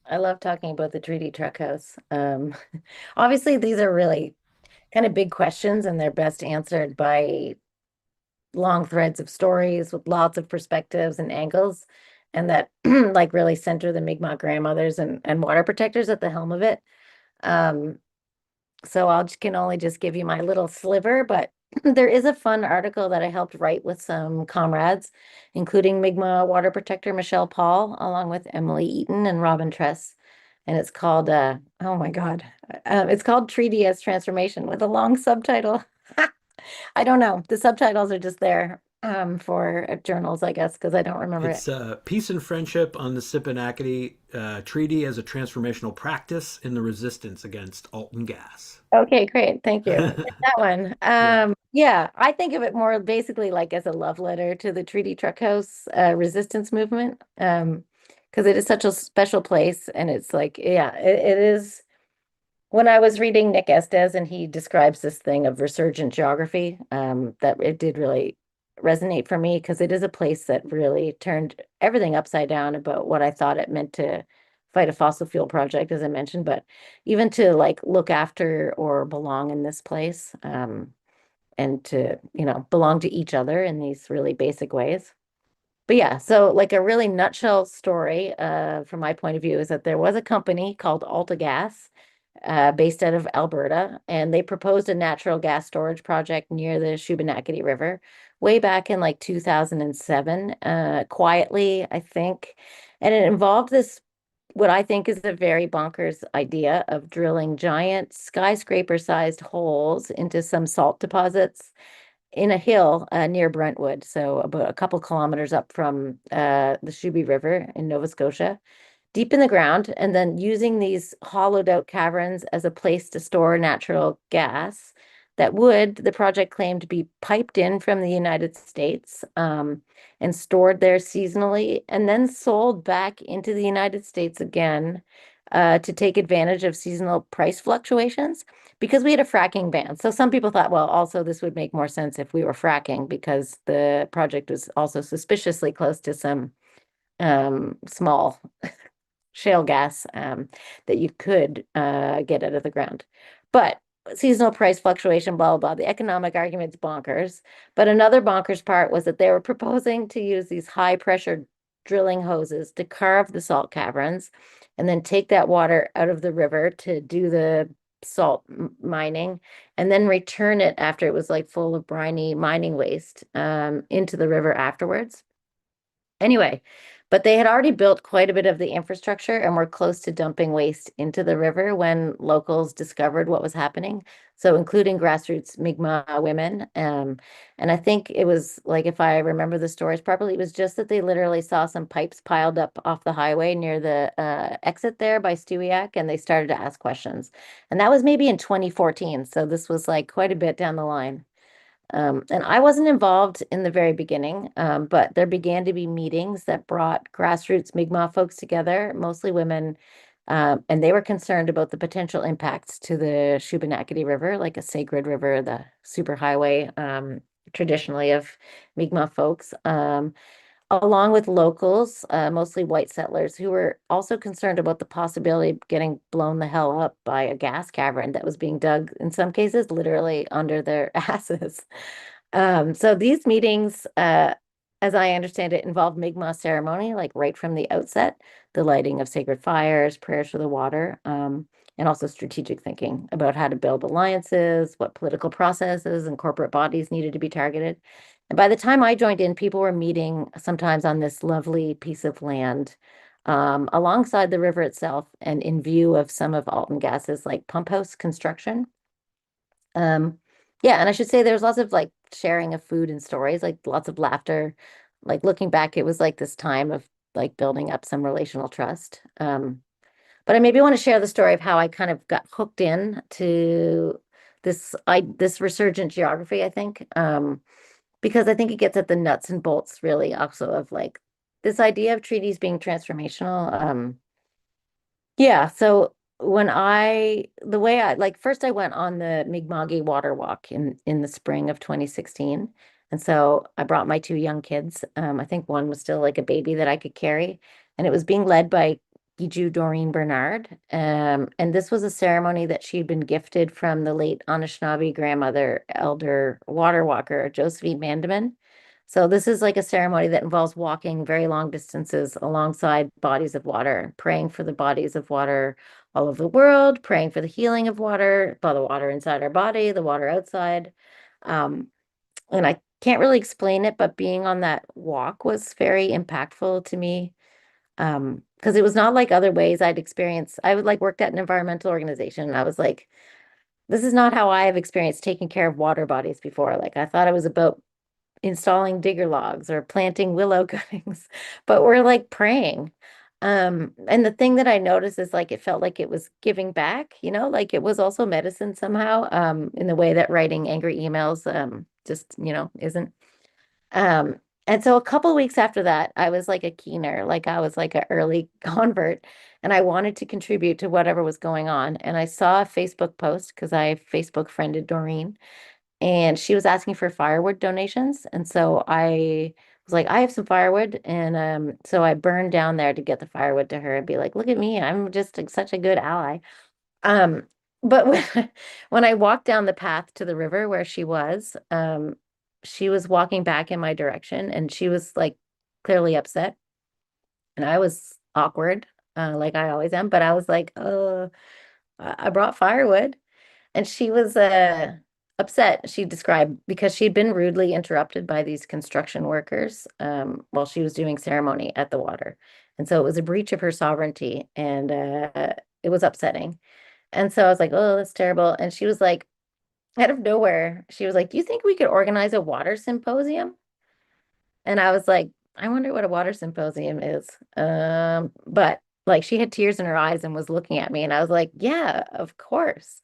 I love talking about the Treaty Truck House. Obviously, these are really kind of big questions, and they're best answered by long threads of stories with lots of perspectives and angles, and that like really center the Mi'kmaq grandmothers and water protectors at the helm of it. Um, so can only just give you my little sliver, but there is a fun article that I helped write with some comrades, including Mi'kmaq water protector Michelle Paul, along with Emily Eaton and Robin Tress. And it's called, oh my God, it's called Treaty as Transformation with a long subtitle. I don't know. The subtitles are just there for journals, I guess, because I don't remember it. It's Peace and Friendship on the Sipanackety Treaty as a Transformational Practice in the Resistance Against Alton Gas. Okay, great. Thank you. That one. Yeah. Yeah, I think of it more basically like as a love letter to the Treaty Truck House resistance movement. Because it is such a special place, and it's like, yeah, it is. When I was reading Nick Estes and he describes this thing of resurgent geography, that it did really resonate for me because it is a place that really turned everything upside down about what I thought it meant to fight a fossil fuel project, as I mentioned, but even to like look after or belong in this place, and to, you know, belong to each other in these really basic ways. But yeah, so like a really nutshell story, from my point of view, is that there was a company called Alta Gas, based out of Alberta, and they proposed a natural gas storage project near the Shubenacadie River way back in like 2007, quietly, I think. And it involved this what I think is a very bonkers idea of drilling giant skyscraper-sized holes into some salt deposits in a hill near Brentwood, so about a couple kilometers up from the Shubie River in Nova Scotia, deep in the ground, and then using these hollowed out caverns as a place to store natural gas that would, the project claimed, to be piped in from the United States and stored there seasonally, and then sold back into the United States again to take advantage of seasonal price fluctuations because we had a fracking ban. So some people thought, well, also this would make more sense if we were fracking because the project was also suspiciously close to some small shale gas that you could get out of the ground. But seasonal price fluctuation, blah, blah, blah. The economic argument's bonkers. But another bonkers part was that they were proposing to use these high pressure drilling hoses to carve the salt caverns and then take that water out of the river to do the salt mining and then return it after it was like full of briny mining waste into the river afterwards. Anyway, but they had already built quite a bit of the infrastructure and were close to dumping waste into the river when locals discovered what was happening. So, including grassroots Mi'kmaq women. And I think it was like, if I remember the stories properly, it was just that they literally saw some pipes piled up off the highway near the exit there by Stewiacke, and they started to ask questions. And that was maybe in 2014. So, this was like quite a bit down the line. And I wasn't involved in the very beginning, but there began to be meetings that brought grassroots Mi'kmaq folks together, mostly women, and they were concerned about the potential impacts to the Shubenacadie River, like a sacred river, the superhighway, traditionally of Mi'kmaq folks. Along with locals, mostly white settlers, who were also concerned about the possibility of getting blown the hell up by a gas cavern that was being dug, in some cases, literally under their asses. So these meetings, as I understand it, involved Mi'kmaq ceremony, like right from the outset, the lighting of sacred fires, prayers for the water, and also strategic thinking about how to build alliances, what political processes and corporate bodies needed to be targeted. And by the time I joined in, people were meeting sometimes on this lovely piece of land alongside the river itself and in view of some of Alton Gas's like pump house construction. Um, yeah, and I should say there's lots of like sharing of food and stories, like lots of laughter. Like looking back, it was like this time of like building up some relational trust. But I maybe want to share the story of how I kind of got hooked in to this resurgent geography, I think. Because I think it gets at the nuts and bolts really also of like this idea of treaties being transformational. Yeah, so the way I like first I went on the Mi'kma'ki water walk in the spring of 2016. And so I brought my two young kids. I think one was still like a baby that I could carry, and it was being led by Giju Doreen Bernard. And this was a ceremony that she'd been gifted from the late Anishinaabe grandmother, elder water walker, Josephine Mandamin. So this is like a ceremony that involves walking very long distances alongside bodies of water, praying for the bodies of water all over the world, praying for the healing of water, by the water inside our body, the water outside. Um, and I can't really explain it, but being on that walk was very impactful to me. Because it was not like other ways I'd experienced. I would like worked at an environmental organization. And I was like, this is not how I have experienced taking care of water bodies before. Like I thought it was about installing digger logs or planting willow cuttings, but we're like praying. And the thing that I noticed is like it felt like it was giving back, like it was also medicine somehow, in the way that writing angry emails, just, isn't. Um, and so a couple weeks after that, I was like a keener, like I was like an early convert, and I wanted to contribute to whatever was going on. And I saw a Facebook post because I Facebook friended Doreen, and she was asking for firewood donations. And so I was like, I have some firewood. And so I burned down there to get the firewood to her and be like, look at me, I'm just like, such a good ally. Um, but when I walked down the path to the river where she was walking back in my direction and she was like clearly upset. And I was awkward, like I always am, but I was like, oh, I brought firewood. And she was upset, she described, because she'd been rudely interrupted by these construction workers while she was doing ceremony at the water. And so it was a breach of her sovereignty, and it was upsetting. And so I was like, oh, that's terrible. And she was like, out of nowhere, she was like, do you think we could organize a water symposium? And I was like, I wonder what a water symposium is. But like she had tears in her eyes and was looking at me, and I was like, yeah, of course.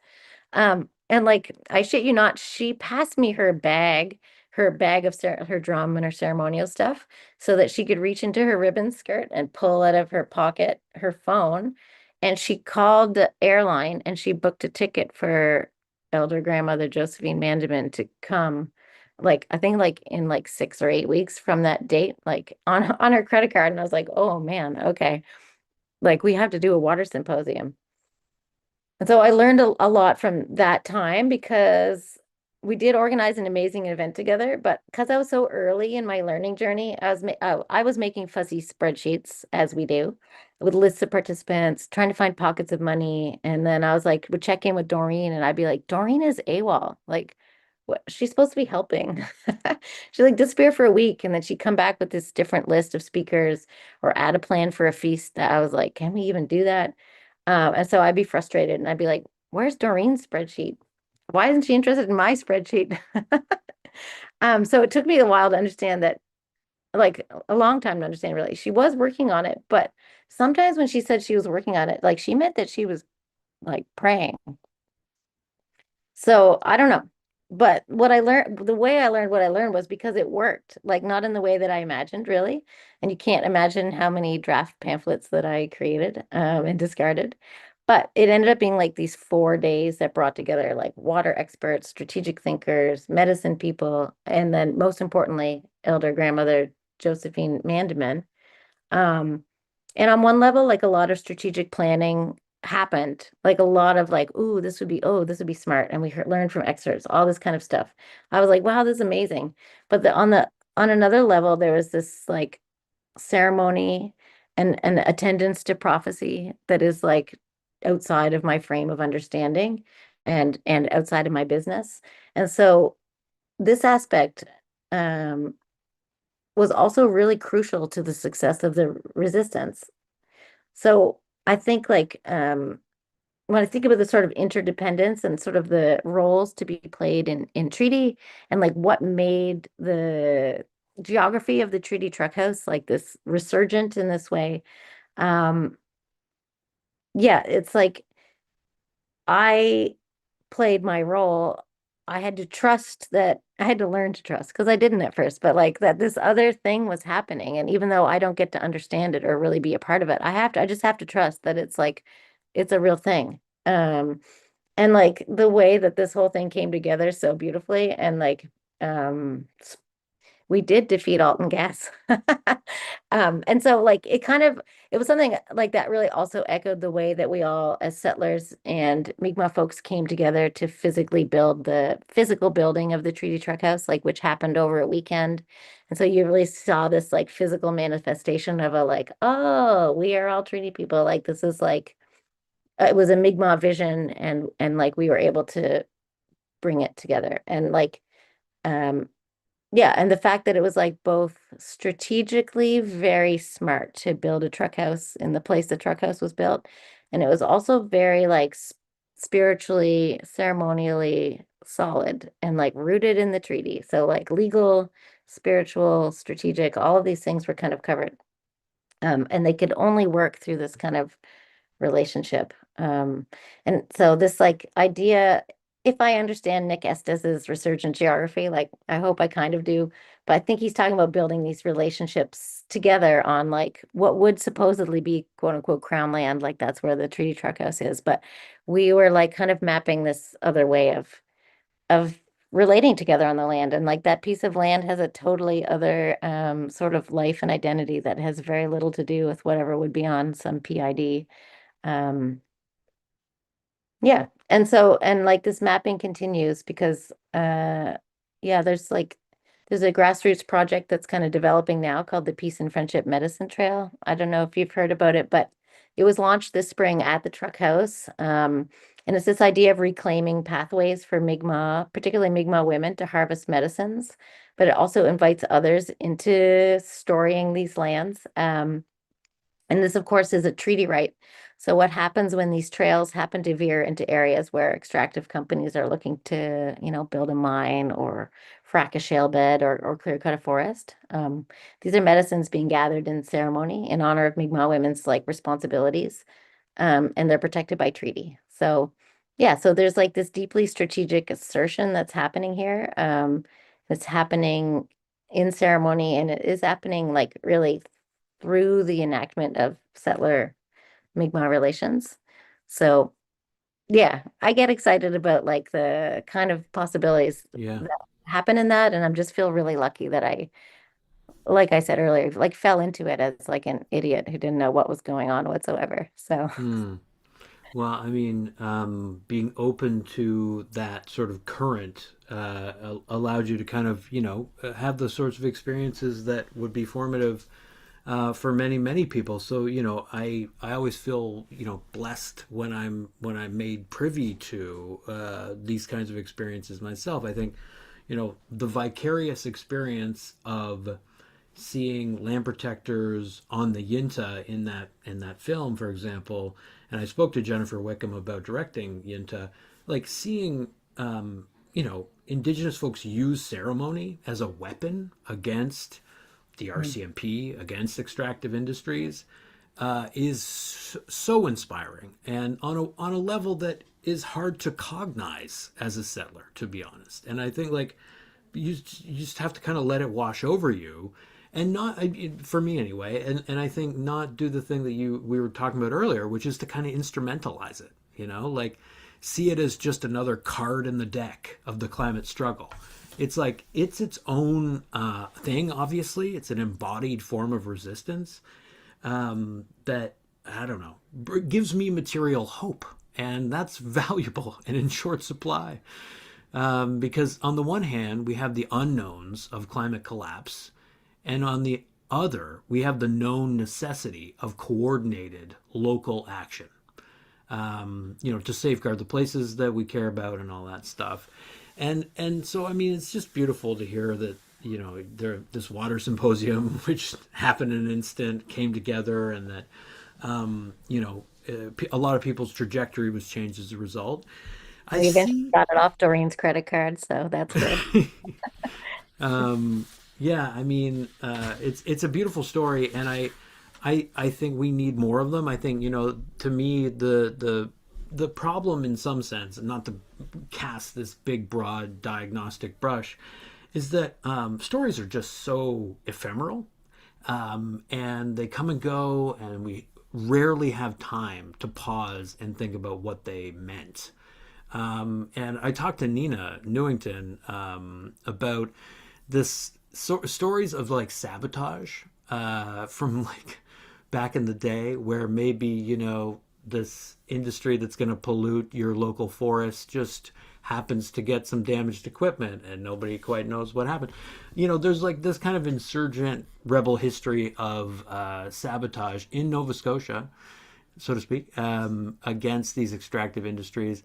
And like I shit you not, she passed me her bag of her drum and her ceremonial stuff, so that she could reach into her ribbon skirt and pull out of her pocket her phone. And she called the airline and she booked a ticket for elder grandmother Josephine Mandamin to come, like I think like in like 6 or 8 weeks from that date, like on her credit card. And I was like, oh man, okay, like we have to do a water symposium. And so I learned a lot from that time, because we did organize an amazing event together. But because I was so early in my learning journey, I was making fuzzy spreadsheets, as we do, with lists of participants, trying to find pockets of money. And then I was like, would check in with Doreen, and I'd be like, Doreen is AWOL. Like, what? She's supposed to be helping. She'd like disappear for a week, and then she'd come back with this different list of speakers or add a plan for a feast that I was like, can we even do that? And so I'd be frustrated and I'd be like, where's Doreen's spreadsheet? Why isn't she interested in my spreadsheet? So it took me a while to understand that, like a long time to understand really. She was working on it, but sometimes when she said she was working on it, like she meant that she was like praying. So I don't know. But what I learned, the way I learned what I learned was because it worked, like not in the way that I imagined, really. And you can't imagine how many draft pamphlets that I created and discarded. But it ended up being like these 4 days that brought together like water experts, strategic thinkers, medicine people, and then most importantly, elder grandmother Josephine Mandamin. Um, and on one level, like a lot of strategic planning happened, like a lot of like, ooh, this would be smart. And we learned from excerpts, all this kind of stuff. I was like, wow, this is amazing. But on another level, there was this like ceremony and attendance to prophecy that is like outside of my frame of understanding and outside of my business. And so this aspect um was also really crucial to the success of the resistance. So I think like when I think about the sort of interdependence and sort of the roles to be played in treaty, and like what made the geography of the treaty truck house like this resurgent in this way. Um, yeah, it's like I played my role. I had to trust that I had to learn to trust, because I didn't at first, but like that this other thing was happening. And even though I don't get to understand it or really be a part of it, I just have to trust that it's like it's a real thing. And like the way that this whole thing came together so beautifully, and like we did defeat Alton Gas. And so like it was something like that really also echoed the way that we all as settlers and Mi'kmaq folks came together to physically build the physical building of the Treaty Truck House, like which happened over a weekend. And so you really saw this like physical manifestation of a like, oh, we are all treaty people. Like this is like it was a Mi'kmaq vision, and like we were able to bring it together. And like um yeah, and the fact that it was like both strategically very smart to build a truck house in the place the truck house was built, and it was also very like spiritually, ceremonially solid and like rooted in the treaty. So like legal, spiritual, strategic, all of these things were kind of covered. And they could only work through this kind of relationship. And so this like idea, if I understand Nick Estes's resurgent geography, like I hope I kind of do, but I think he's talking about building these relationships together on like what would supposedly be quote unquote crown land, like that's where the Treaty Truck House is. But we were like kind of mapping this other way of relating together on the land. And like that piece of land has a totally other sort of life and identity that has very little to do with whatever would be on some PID. Um, yeah. And so, and like this mapping continues because, yeah, there's a grassroots project that's kind of developing now called the Peace and Friendship Medicine Trail. I don't know if you've heard about it, but it was launched this spring at the Truck House. And it's this idea of reclaiming pathways for Mi'kmaq, particularly Mi'kmaq women, to harvest medicines, but it also invites others into storying these lands. And this, of course, is a treaty right. So what happens when these trails happen to veer into areas where extractive companies are looking to, build a mine or frack a shale bed or clear cut a forest? These are medicines being gathered in ceremony in honor of Mi'kmaq women's like responsibilities, and they're protected by treaty. So, yeah, so there's like this deeply strategic assertion that's happening here. That's happening in ceremony, and it is happening like really through the enactment of settler Mi'kmaq relations. So, yeah, I get excited about like the kind of possibilities Yeah. that happen in that, and I'm just feel really lucky that like I said earlier, like fell into it as like an idiot who didn't know what was going on whatsoever. So, Hmm. Well, I mean, being open to that sort of current allowed you to kind of, have the sorts of experiences that would be formative for many, many people. So, I always feel, blessed when I'm made privy to these kinds of experiences myself. I think, the vicarious experience of seeing land protectors on the Yinta in that film, for example, and I spoke to Jennifer Wickham about directing Yinta, like seeing indigenous folks use ceremony as a weapon against the mm, RCMP, against extractive industries, is so inspiring, and on a level that is hard to cognize as a settler, to be honest. And I think like you just have to kind of let it wash over you, and not for me anyway. And I think not do the thing that we were talking about earlier, which is to kind of instrumentalize it. Like see it as just another card in the deck of the climate struggle. It's like it's its own thing. Obviously, it's an embodied form of resistance that I don't know gives me material hope, and that's valuable and in short supply. Because on the one hand, we have the unknowns of climate collapse, and on the other, we have the known necessity of coordinated local action. To safeguard the places that we care about and all that stuff. And so I mean, it's just beautiful to hear that this water symposium, which happened in an instant, came together, and that a lot of people's trajectory was changed as a result. I we eventually see. got it off Doreen's credit card, so that's good. Yeah, I mean, it's a beautiful story, and I think we need more of them. I think to me the problem in some sense, and not to cast this big broad diagnostic brush, is that stories are just so ephemeral, and they come and go, and we rarely have time to pause and think about what they meant. And I talked to Nina Newington about this stories of like sabotage from like back in the day, where maybe this industry that's going to pollute your local forest just happens to get some damaged equipment and nobody quite knows what happened. There's like this kind of insurgent rebel history of sabotage in Nova Scotia, so to speak, against these extractive industries.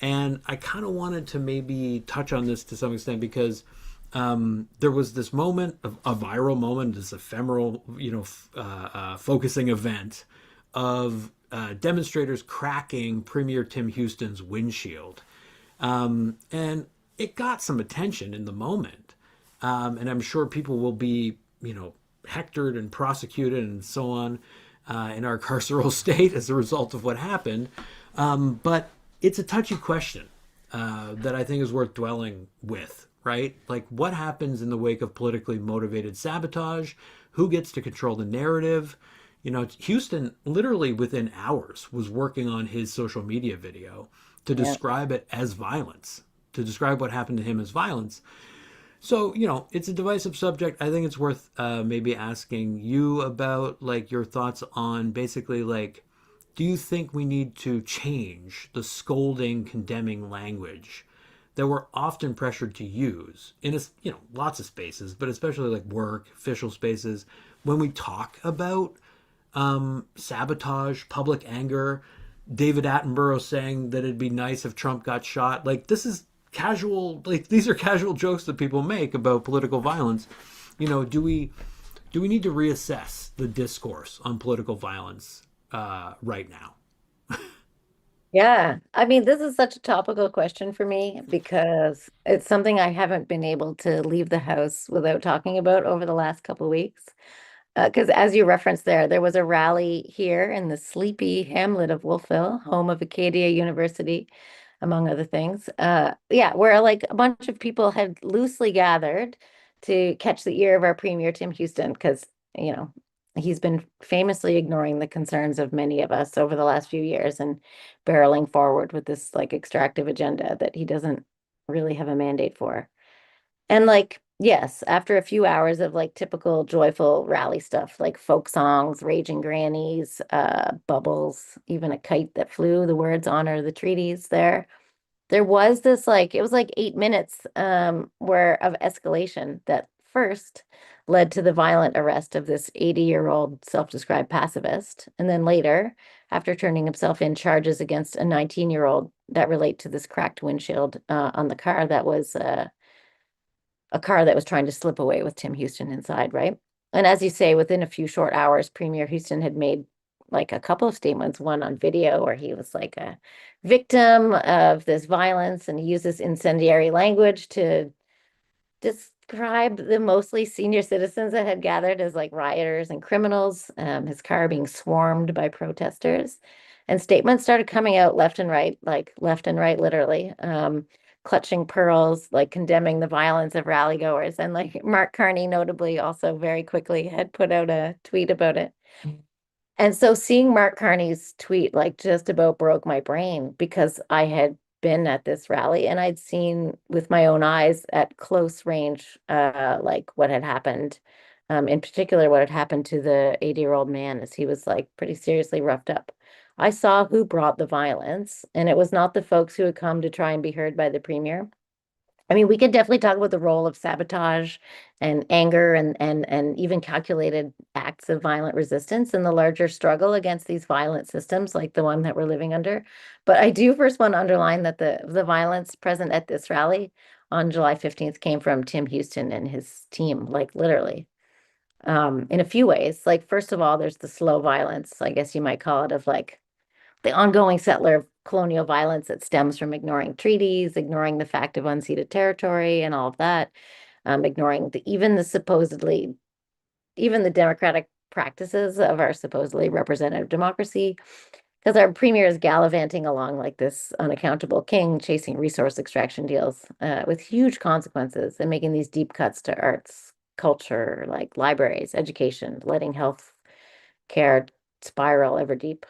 And I kind of wanted to maybe touch on this to some extent because there was this moment, a viral moment, this ephemeral, focusing event of demonstrators cracking Premier Tim Houston's windshield. And it got some attention in the moment. And I'm sure people will be, hectored and prosecuted and so on in our carceral state as a result of what happened. But it's a touchy question that I think is worth dwelling with, right? Like, what happens in the wake of politically motivated sabotage? Who gets to control the narrative? Houston literally within hours was working on his social media video to Yeah. describe it as violence, to describe what happened to him as violence. So, it's a divisive subject. I think it's worth maybe asking you about like your thoughts on basically like, do you think we need to change the scolding, condemning language that we're often pressured to use in lots of spaces, but especially like work, official spaces, when we talk about sabotage, public anger? David Attenborough saying that it'd be nice if Trump got shot. Like this is casual. Like these are casual jokes that people make about political violence. Do we need to reassess the discourse on political violence right now? Yeah, I mean, this is such a topical question for me because it's something I haven't been able to leave the house without talking about over the last couple of weeks. Because as you referenced there was a rally here in the sleepy hamlet of Wolfville, home of Acadia University, among other things. Yeah, where like a bunch of people had loosely gathered to catch the ear of our Premier Tim Houston, because, you know, he's been famously ignoring the concerns of many of us over the last few years and barreling forward with this like extractive agenda that he doesn't really have a mandate for. And like, yes, after a few hours of like typical joyful rally stuff, like folk songs, raging grannies, bubbles, even a kite that flew, the words honor the treaties there was this like it was like 8 minutes where of escalation that first led to the violent arrest of this 80-year-old self-described pacifist, and then later, after turning himself in, charges against a 19-year-old that relate to this cracked windshield on the car that was a car that was trying to slip away with Tim Houston inside, right? And as you say, within a few short hours, Premier Houston had made like a couple of statements, one on video where he was like a victim of this violence, and he used this incendiary language to describe the mostly senior citizens that had gathered as like rioters and criminals, his car being swarmed by protesters. And statements started coming out left and right, like left and right, literally, clutching pearls, like condemning the violence of rally goers. And like Mark Carney, notably, also very quickly had put out a tweet about it. And so seeing Mark Carney's tweet like just about broke my brain because I had been at this rally and I'd seen with my own eyes at close range like what had happened. In particular, what had happened to the 80-year-old man as he was like pretty seriously roughed up. I saw who brought the violence, and it was not the folks who had come to try and be heard by the premier. I mean, we could definitely talk about the role of sabotage and anger and even calculated acts of violent resistance in the larger struggle against these violent systems like the one that we're living under. But I do first want to underline that the violence present at this rally on July 15th came from Tim Houston and his team, like literally. In a few ways. Like, first of all, there's the slow violence, I guess you might call it, of like the ongoing settler colonial violence that stems from ignoring treaties, ignoring the fact of unceded territory and all of that, ignoring even the democratic practices of our supposedly representative democracy. Because our premier is gallivanting along like this unaccountable king, chasing resource extraction deals with huge consequences and making these deep cuts to arts, culture, like libraries, education, letting health care spiral ever deep.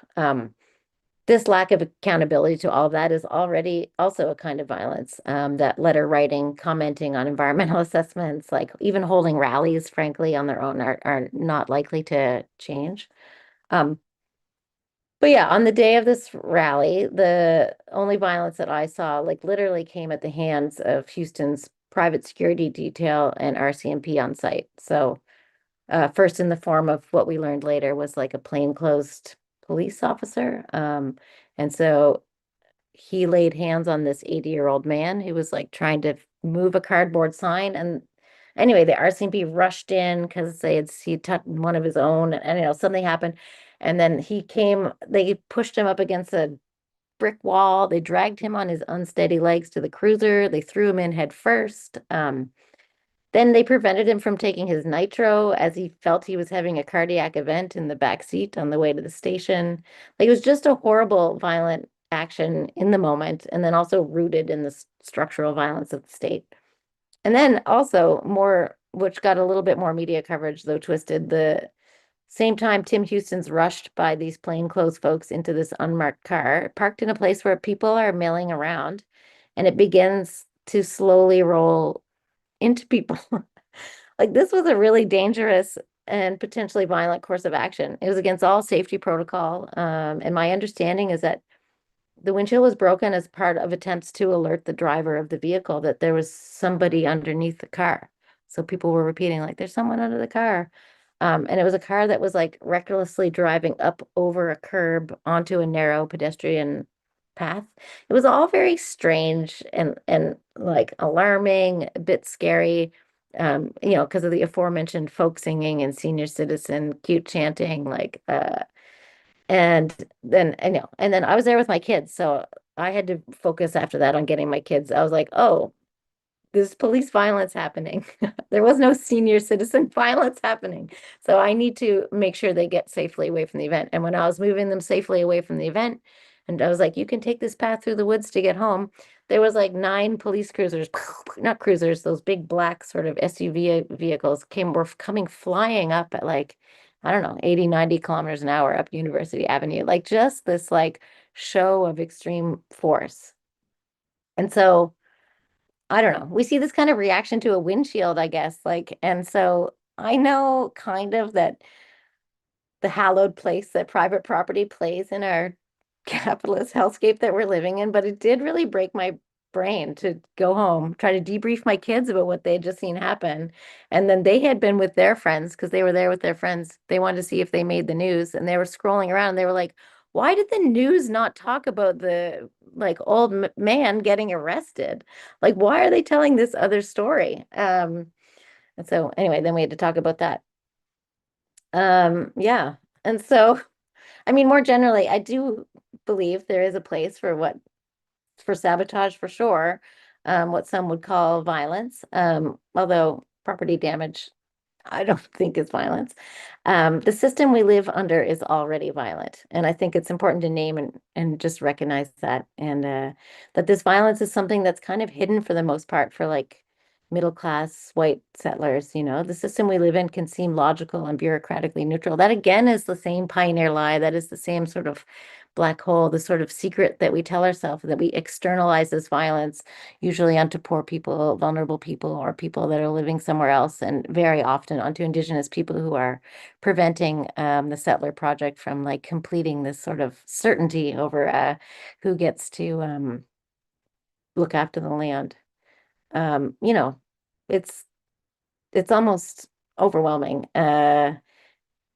This lack of accountability to all of that is already also a kind of violence. That letter writing, commenting on environmental assessments, like even holding rallies, frankly, on their own are not likely to change. Um, but yeah, on the day of this rally, the only violence that I saw, like literally came at the hands of Houston's private security detail and RCMP on site. So first in the form of what we learned later was like a plainclothes police officer. And so he laid hands on this 80-year-old man who was like trying to move a cardboard sign. And anyway, the RCMP rushed in because he touched one of his own, and you know, something happened. And then they pushed him up against a brick wall. They dragged him on his unsteady legs to the cruiser. They threw him in head first. Then they prevented him from taking his nitro as he felt he was having a cardiac event in the back seat on the way to the station. Like it was just a horrible, violent action in the moment, and then also rooted in the structural violence of the state. And then also more, which got a little bit more media coverage, though twisted, the same time Tim Houston's rushed by these plainclothes folks into this unmarked car, parked in a place where people are milling around, and it begins to slowly roll into people. Like this was a really dangerous and potentially violent course of action. It was against all safety protocol. And my understanding is that the windshield was broken as part of attempts to alert the driver of the vehicle that there was somebody underneath the car. So people were repeating, like, there's someone under the car. And it was a car that was like recklessly driving up over a curb onto a narrow pedestrian path. It was all very strange and like alarming, a bit scary. Because of the aforementioned folk singing and senior citizen cute chanting, and then I was there with my kids, so I had to focus after that on getting my kids. I was like, oh, there's police violence happening. There was no senior citizen violence happening. So I need to make sure they get safely away from the event. And when I was moving them safely away from the event, and I was like, you can take this path through the woods to get home, there was like 9 police cruisers, not cruisers, those big black sort of SUV vehicles were coming flying up at like, I don't know, 80, 90 kilometers an hour up University Avenue. Like just this like show of extreme force. And so I don't know. We see this kind of reaction to a windshield, I guess. And so I know kind of that the hallowed place that private property plays in our capitalist hellscape that we're living in, but it did really break my brain to go home, try to debrief my kids about what they had just seen happen. And then they had been with their friends because they were there with their friends. They wanted to see if they made the news and they were scrolling around and they were like, why did the news not talk about the like old man getting arrested? Like, why are they telling this other story? And so anyway, then we had to talk about that. Yeah. And so I mean, more generally, I do believe there is a place for sabotage for sure, what some would call violence. Although property damage, I don't think is violence. The system we live under is already violent, and I think it's important to name and just recognize that, and that this violence is something that's kind of hidden for the most part for like middle class white settlers. The system we live in can seem logical and bureaucratically neutral. That again is the same pioneer lie. That is the same sort of black hole, the sort of secret that we tell ourselves that we externalize this violence usually onto poor people, vulnerable people, or people that are living somewhere else, and very often onto Indigenous people who are preventing the settler project from like completing this sort of certainty over who gets to look after the land. Um, you know, it's it's almost overwhelming.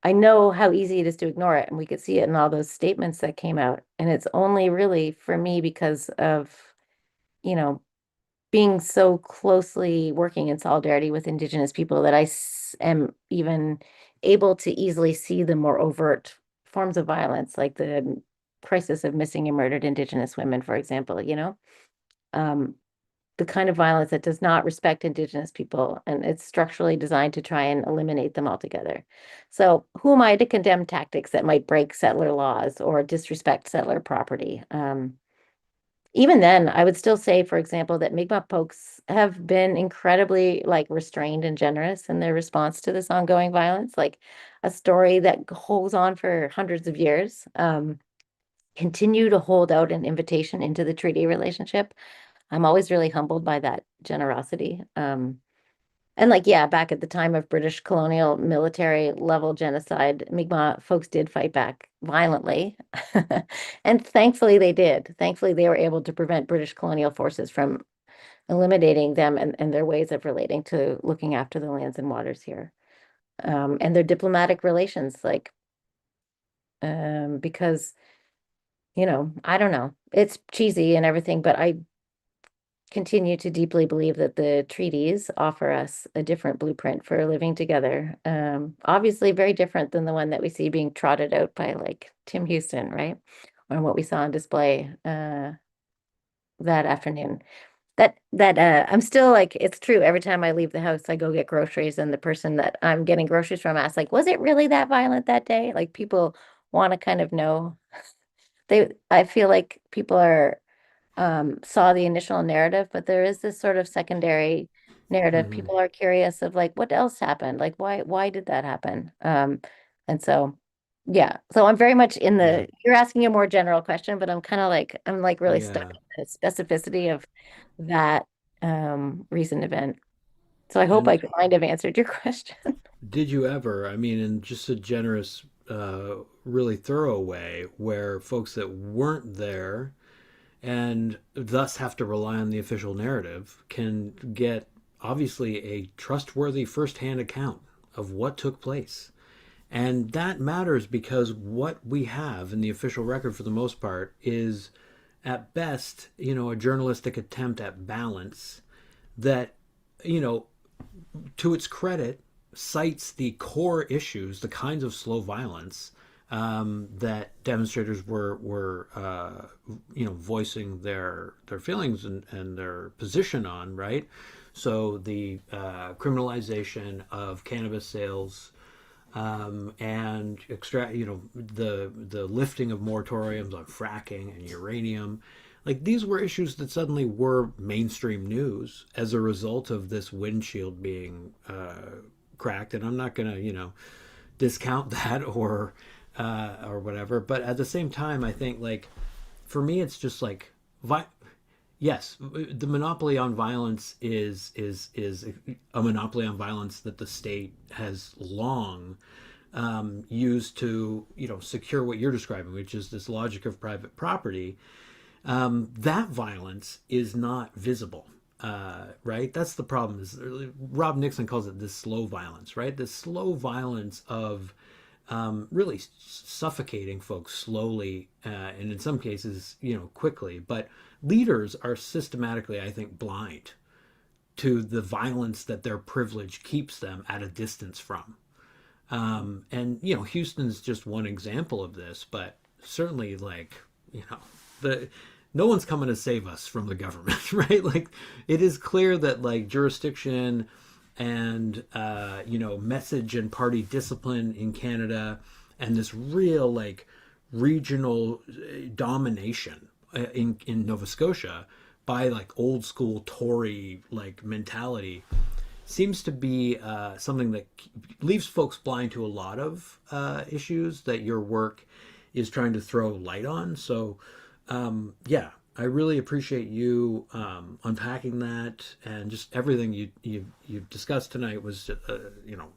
I know how easy it is to ignore it, and we could see it in all those statements that came out. And it's only really for me because of, you know, being so closely working in solidarity with Indigenous people that am even able to easily see the more overt forms of violence, like the crisis of missing and murdered Indigenous women, for example, um, the kind of violence that does not respect Indigenous people, and it's structurally designed to try and eliminate them altogether. So, who am I to condemn tactics that might break settler laws or disrespect settler property? Even then, I would still say, for example, that Mi'kmaq folks have been incredibly like restrained and generous in their response to this ongoing violence, like a story that holds on for hundreds of years. Continue to hold out an invitation into the treaty relationship. I'm always really humbled by that generosity. And like, yeah, back at the time of British colonial military level genocide, Mi'kmaq folks did fight back violently. And thankfully they did. Thankfully, they were able to prevent British colonial forces from eliminating them and their ways of relating to looking after the lands and waters here. And their diplomatic relations, because, I don't know, it's cheesy and everything, but I continue to deeply believe that the treaties offer us a different blueprint for living together. Obviously, very different than the one that we see being trotted out by like Tim Houston, right? Or what we saw on display that afternoon. That I'm still like, it's true. Every time I leave the house, I go get groceries, and the person that I'm getting groceries from asks, like, was it really that violent that day? Like people want to kind of know. I feel like people are saw the initial narrative, but there is this sort of secondary narrative. Hmm. People are curious of like what else happened? Like why did that happen? And so yeah. So I'm very much in Yeah. you're asking a more general question, but I'm like really stuck Yeah. in the specificity of that recent event. So I hope I And kind of answered your question. did you ever, I mean, in just a generous, really thorough way, where folks that weren't there and thus have to rely on the official narrative can get obviously a trustworthy firsthand account of what took place. And that matters because what we have in the official record for the most part is at best, a journalistic attempt at balance that, you know, to its credit, cites the core issues, the kinds of slow violence that demonstrators were voicing their feelings and their position on, right? So the criminalization of cannabis sales, and the lifting of moratoriums on fracking and uranium, like these were issues that suddenly were mainstream news as a result of this windshield being cracked. And I'm not gonna discount that or whatever, but at the same time, I think like for me, it's just like yes, the monopoly on violence is a monopoly on violence that the state has long used to secure what you're describing, which is this logic of private property. That violence is not visible. Right? That's the problem. Is Rob Nixon calls it this slow violence, right? This slow violence of really suffocating folks slowly, and in some cases, quickly. But leaders are systematically, I think, blind to the violence that their privilege keeps them at a distance from. And Houston's just one example of this, but certainly, like the no one's coming to save us from the government, right? Like it is clear that like jurisdiction and message and party discipline in Canada, and this real like regional domination in Nova Scotia by like old school Tory like mentality seems to be something that leaves folks blind to a lot of issues that your work is trying to throw light on. So yeah, I really appreciate you unpacking that, and just everything you discussed tonight was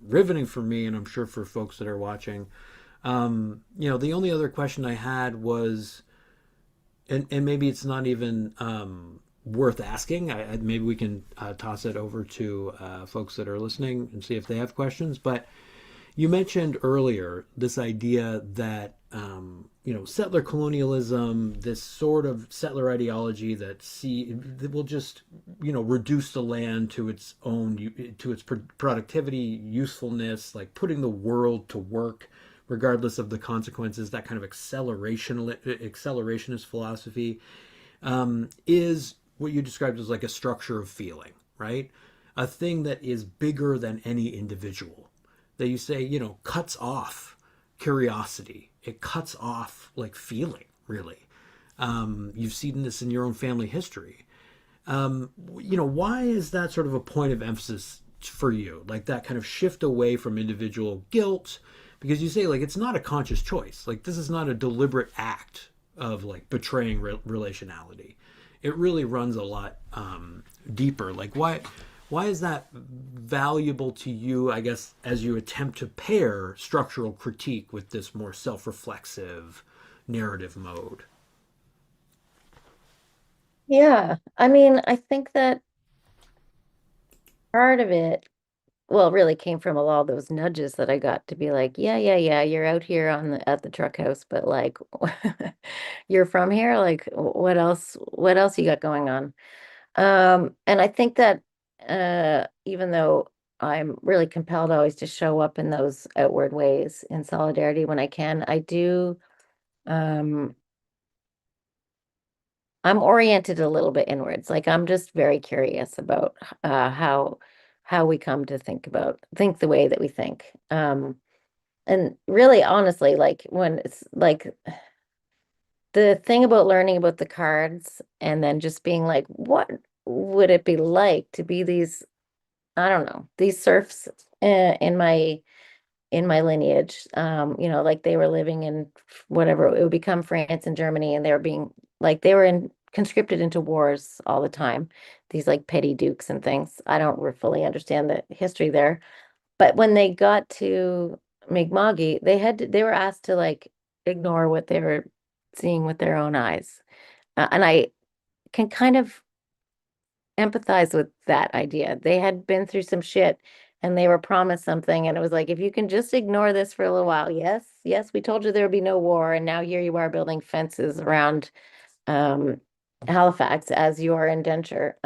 riveting for me, and I'm sure for folks that are watching. The only other question I had was, and maybe it's not even worth asking. Maybe we can toss it over to folks that are listening and see if they have questions. But you mentioned earlier this idea that settler colonialism, this sort of settler ideology that will just reduce the land to its own to its productivity, usefulness, like putting the world to work regardless of the consequences. That kind of accelerationist philosophy is what you described as like a structure of feeling, right? A thing that is bigger than any individual, that you say, cuts off curiosity. It cuts off like feeling, really. You've seen this in your own family history. Why is that sort of a point of emphasis for you? Like that kind of shift away from individual guilt, because you say like it's not a conscious choice. Like this is not a deliberate act of like betraying relationality. It really runs a lot deeper. Like why is that valuable to you, I guess, as you attempt to pair structural critique with this more self-reflexive narrative mode? Yeah, I mean, I think that part of it, well, really came from a lot of those nudges that I got to be like, yeah, yeah, yeah, you're out here at the truck house, but like you're from here, like what else you got going on? And I think that even though I'm really compelled always to show up in those outward ways in solidarity when I can, I do um I'm oriented a little bit inwards. Like I'm just very curious about how we come to think the way that we think. And really honestly, like when it's like the thing about learning about the cards and then just being like, what would it be like to be these, I don't know, these serfs in my lineage, like they were living in whatever it would become France and Germany, and they were being like they were conscripted into wars all the time, these like petty dukes and things. I don't fully understand the history there, but when they got to Mi'kma'ki, they were asked to like ignore what they were seeing with their own eyes, and I can kind of empathize with that idea. They had been through some shit and they were promised something, and it was like, if you can just ignore this for a little while, yes, yes, we told you there would be no war, and now here you are building fences around um, Halifax as your indenture.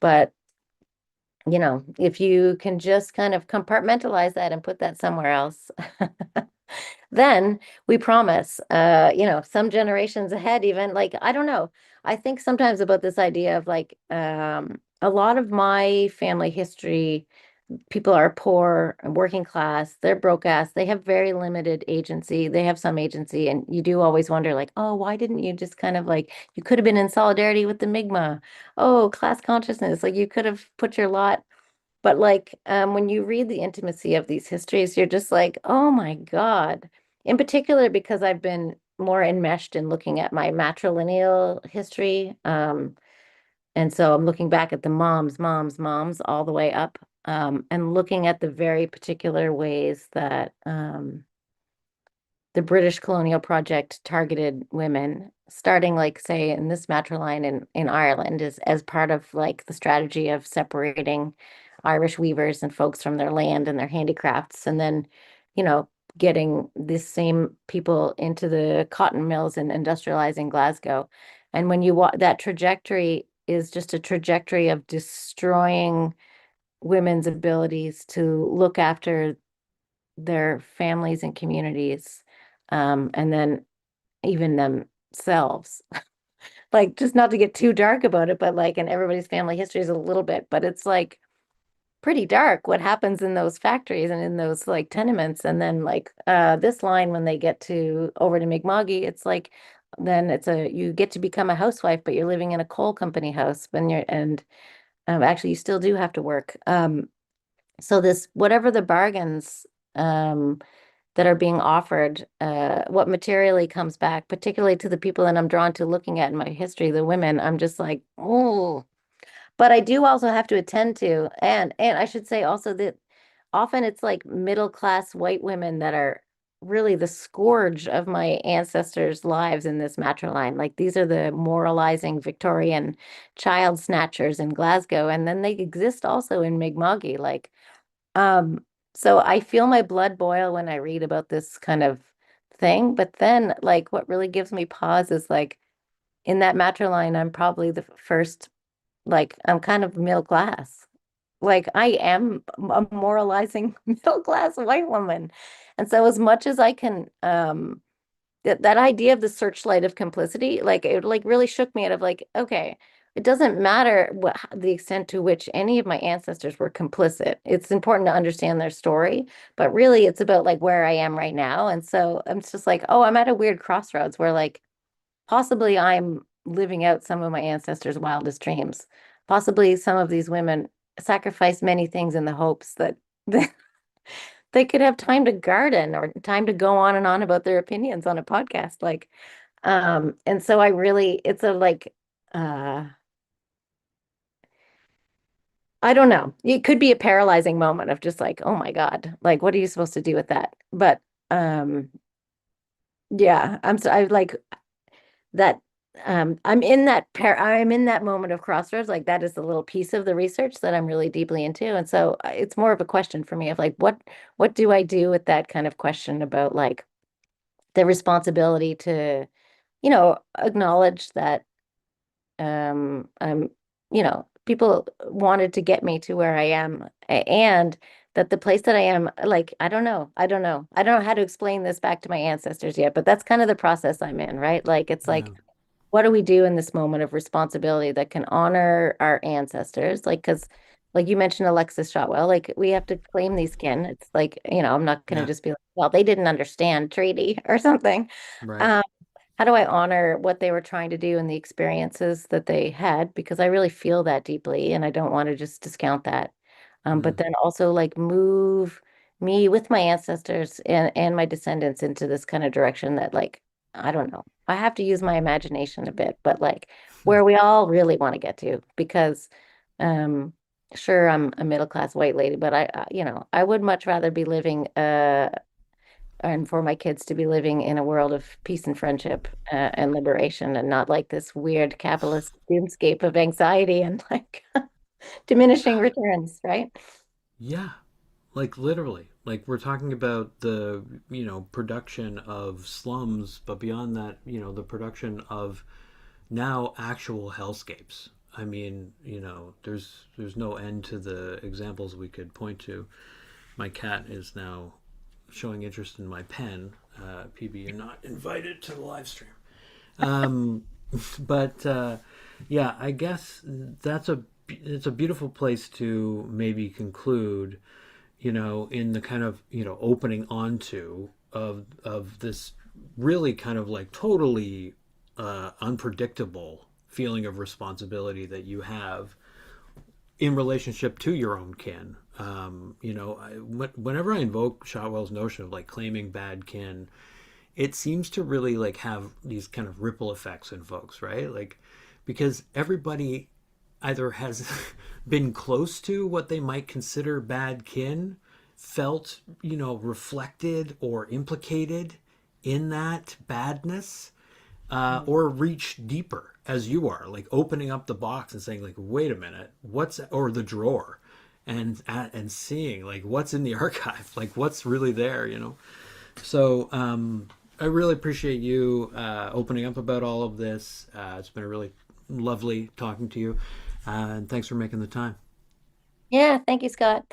But if you can just kind of compartmentalize that and put that somewhere else, then we promise, some generations ahead, even like, I don't know. I think sometimes about this idea of like, a lot of my family history, people are poor and working class, they're broke ass, they have very limited agency, they have some agency, and you do always wonder, like, oh, why didn't you just kind of like, you could have been in solidarity with the Mi'kmaq, oh, class consciousness, like you could have put your lot. But like, when you read the intimacy of these histories, you're just like, oh my God. In particular, because I've been more enmeshed in looking at my matrilineal history. And so I'm looking back at the moms, all the way up, and looking at the very particular ways that the British colonial project targeted women, starting like say in this matriline in Ireland, is as part of like the strategy of separating Irish weavers and folks from their land and their handicrafts, and then, you know, getting these same people into the cotton mills and industrializing Glasgow. And when you watch that trajectory is just a trajectory of destroying women's abilities to look after their families and communities, and then even themselves. Like, just not to get too dark about it, but like, and everybody's family history is a little bit, but it's like pretty dark what happens in those factories and in those like tenements. And then like this line, when they get to over to Mi'kma'ki, it's like, then you get to become a housewife, but you're living in a coal company house when you're, and actually you still do have to work. So this, whatever the bargains that are being offered, what materially comes back, particularly to the people that I'm drawn to looking at in my history, the women, I'm just like, oh. But I do also have to attend to, and I should say also that often it's like middle class white women that are really the scourge of my ancestors' lives in this matriline. Like these are the moralizing Victorian child snatchers in Glasgow, and then they exist also in Mi'kma'ki. Like, um, so I feel my blood boil when I read about this kind of thing. But then, like, what really gives me pause is like in that matriline, I'm probably the first, like, I'm kind of middle class. Like, I am a moralizing middle class white woman. And so, as much as I can, that idea of the searchlight of complicity, like it like really shook me out of like, okay, it doesn't matter the extent to which any of my ancestors were complicit. It's important to understand their story, but really it's about like where I am right now. And so I'm just like, oh, I'm at a weird crossroads where like possibly I'm living out some of my ancestors' wildest dreams. Possibly some of these women sacrificed many things in the hopes that they could have time to garden or time to go on and on about their opinions on a podcast. Like, and so I really, it's a like, uh, I don't know. It could be a paralyzing moment of just like, oh my God, like, what are you supposed to do with that? But, yeah, I like that. I'm in that moment of crossroads. Like, that is the little piece of the research that I'm really deeply into. And so it's more of a question for me of like, what do I do with that kind of question about like the responsibility to, acknowledge that I'm, people wanted to get me to where I am, and that the place that I am, like, I don't know how to explain this back to my ancestors yet, but that's kind of the process I'm in, right? Like, it's Yeah. like, what do we do in this moment of responsibility that can honor our ancestors? Like, because, like you mentioned, Alexis Shotwell, like, we have to claim these kin. It's like, I'm not going to Yeah. just be like, well, they didn't understand treaty or something. Right. Um, how do I honor what they were trying to do and the experiences that they had? Because I really feel that deeply and I don't want to just discount that. But Mm. then also like move me with my ancestors and my descendants into this kind of direction that like, I don't know. I have to use my imagination a bit, but like where we all really want to get to, because um sure, I'm a middle class white lady, but I would much rather be living and for my kids to be living in a world of peace and friendship, and liberation, and not like this weird capitalist doomscape of anxiety and like diminishing returns, right? Yeah, like literally. Like we're talking about the, production of slums, but beyond that, the production of now actual hellscapes. I mean, there's no end to the examples we could point to. My cat is now showing interest in my pen. PB, you're not invited to the live stream. Um, but yeah, I guess it's a beautiful place to maybe conclude. In the kind of opening onto of this really kind of like totally unpredictable feeling of responsibility that you have in relationship to your own kin. Whenever I invoke Shotwell's notion of like claiming bad kin, it seems to really like have these kind of ripple effects in folks, right? Like because everybody either has been close to what they might consider bad kin, felt, reflected or implicated in that badness, Mm. or reach deeper as you are, like opening up the box and saying, like, wait a minute, what's, or the drawer, and seeing like what's in the archive, like what's really there. So I really appreciate you opening up about all of this. It's been a really lovely talking to you, and thanks for making the time. Yeah, thank you, Scott.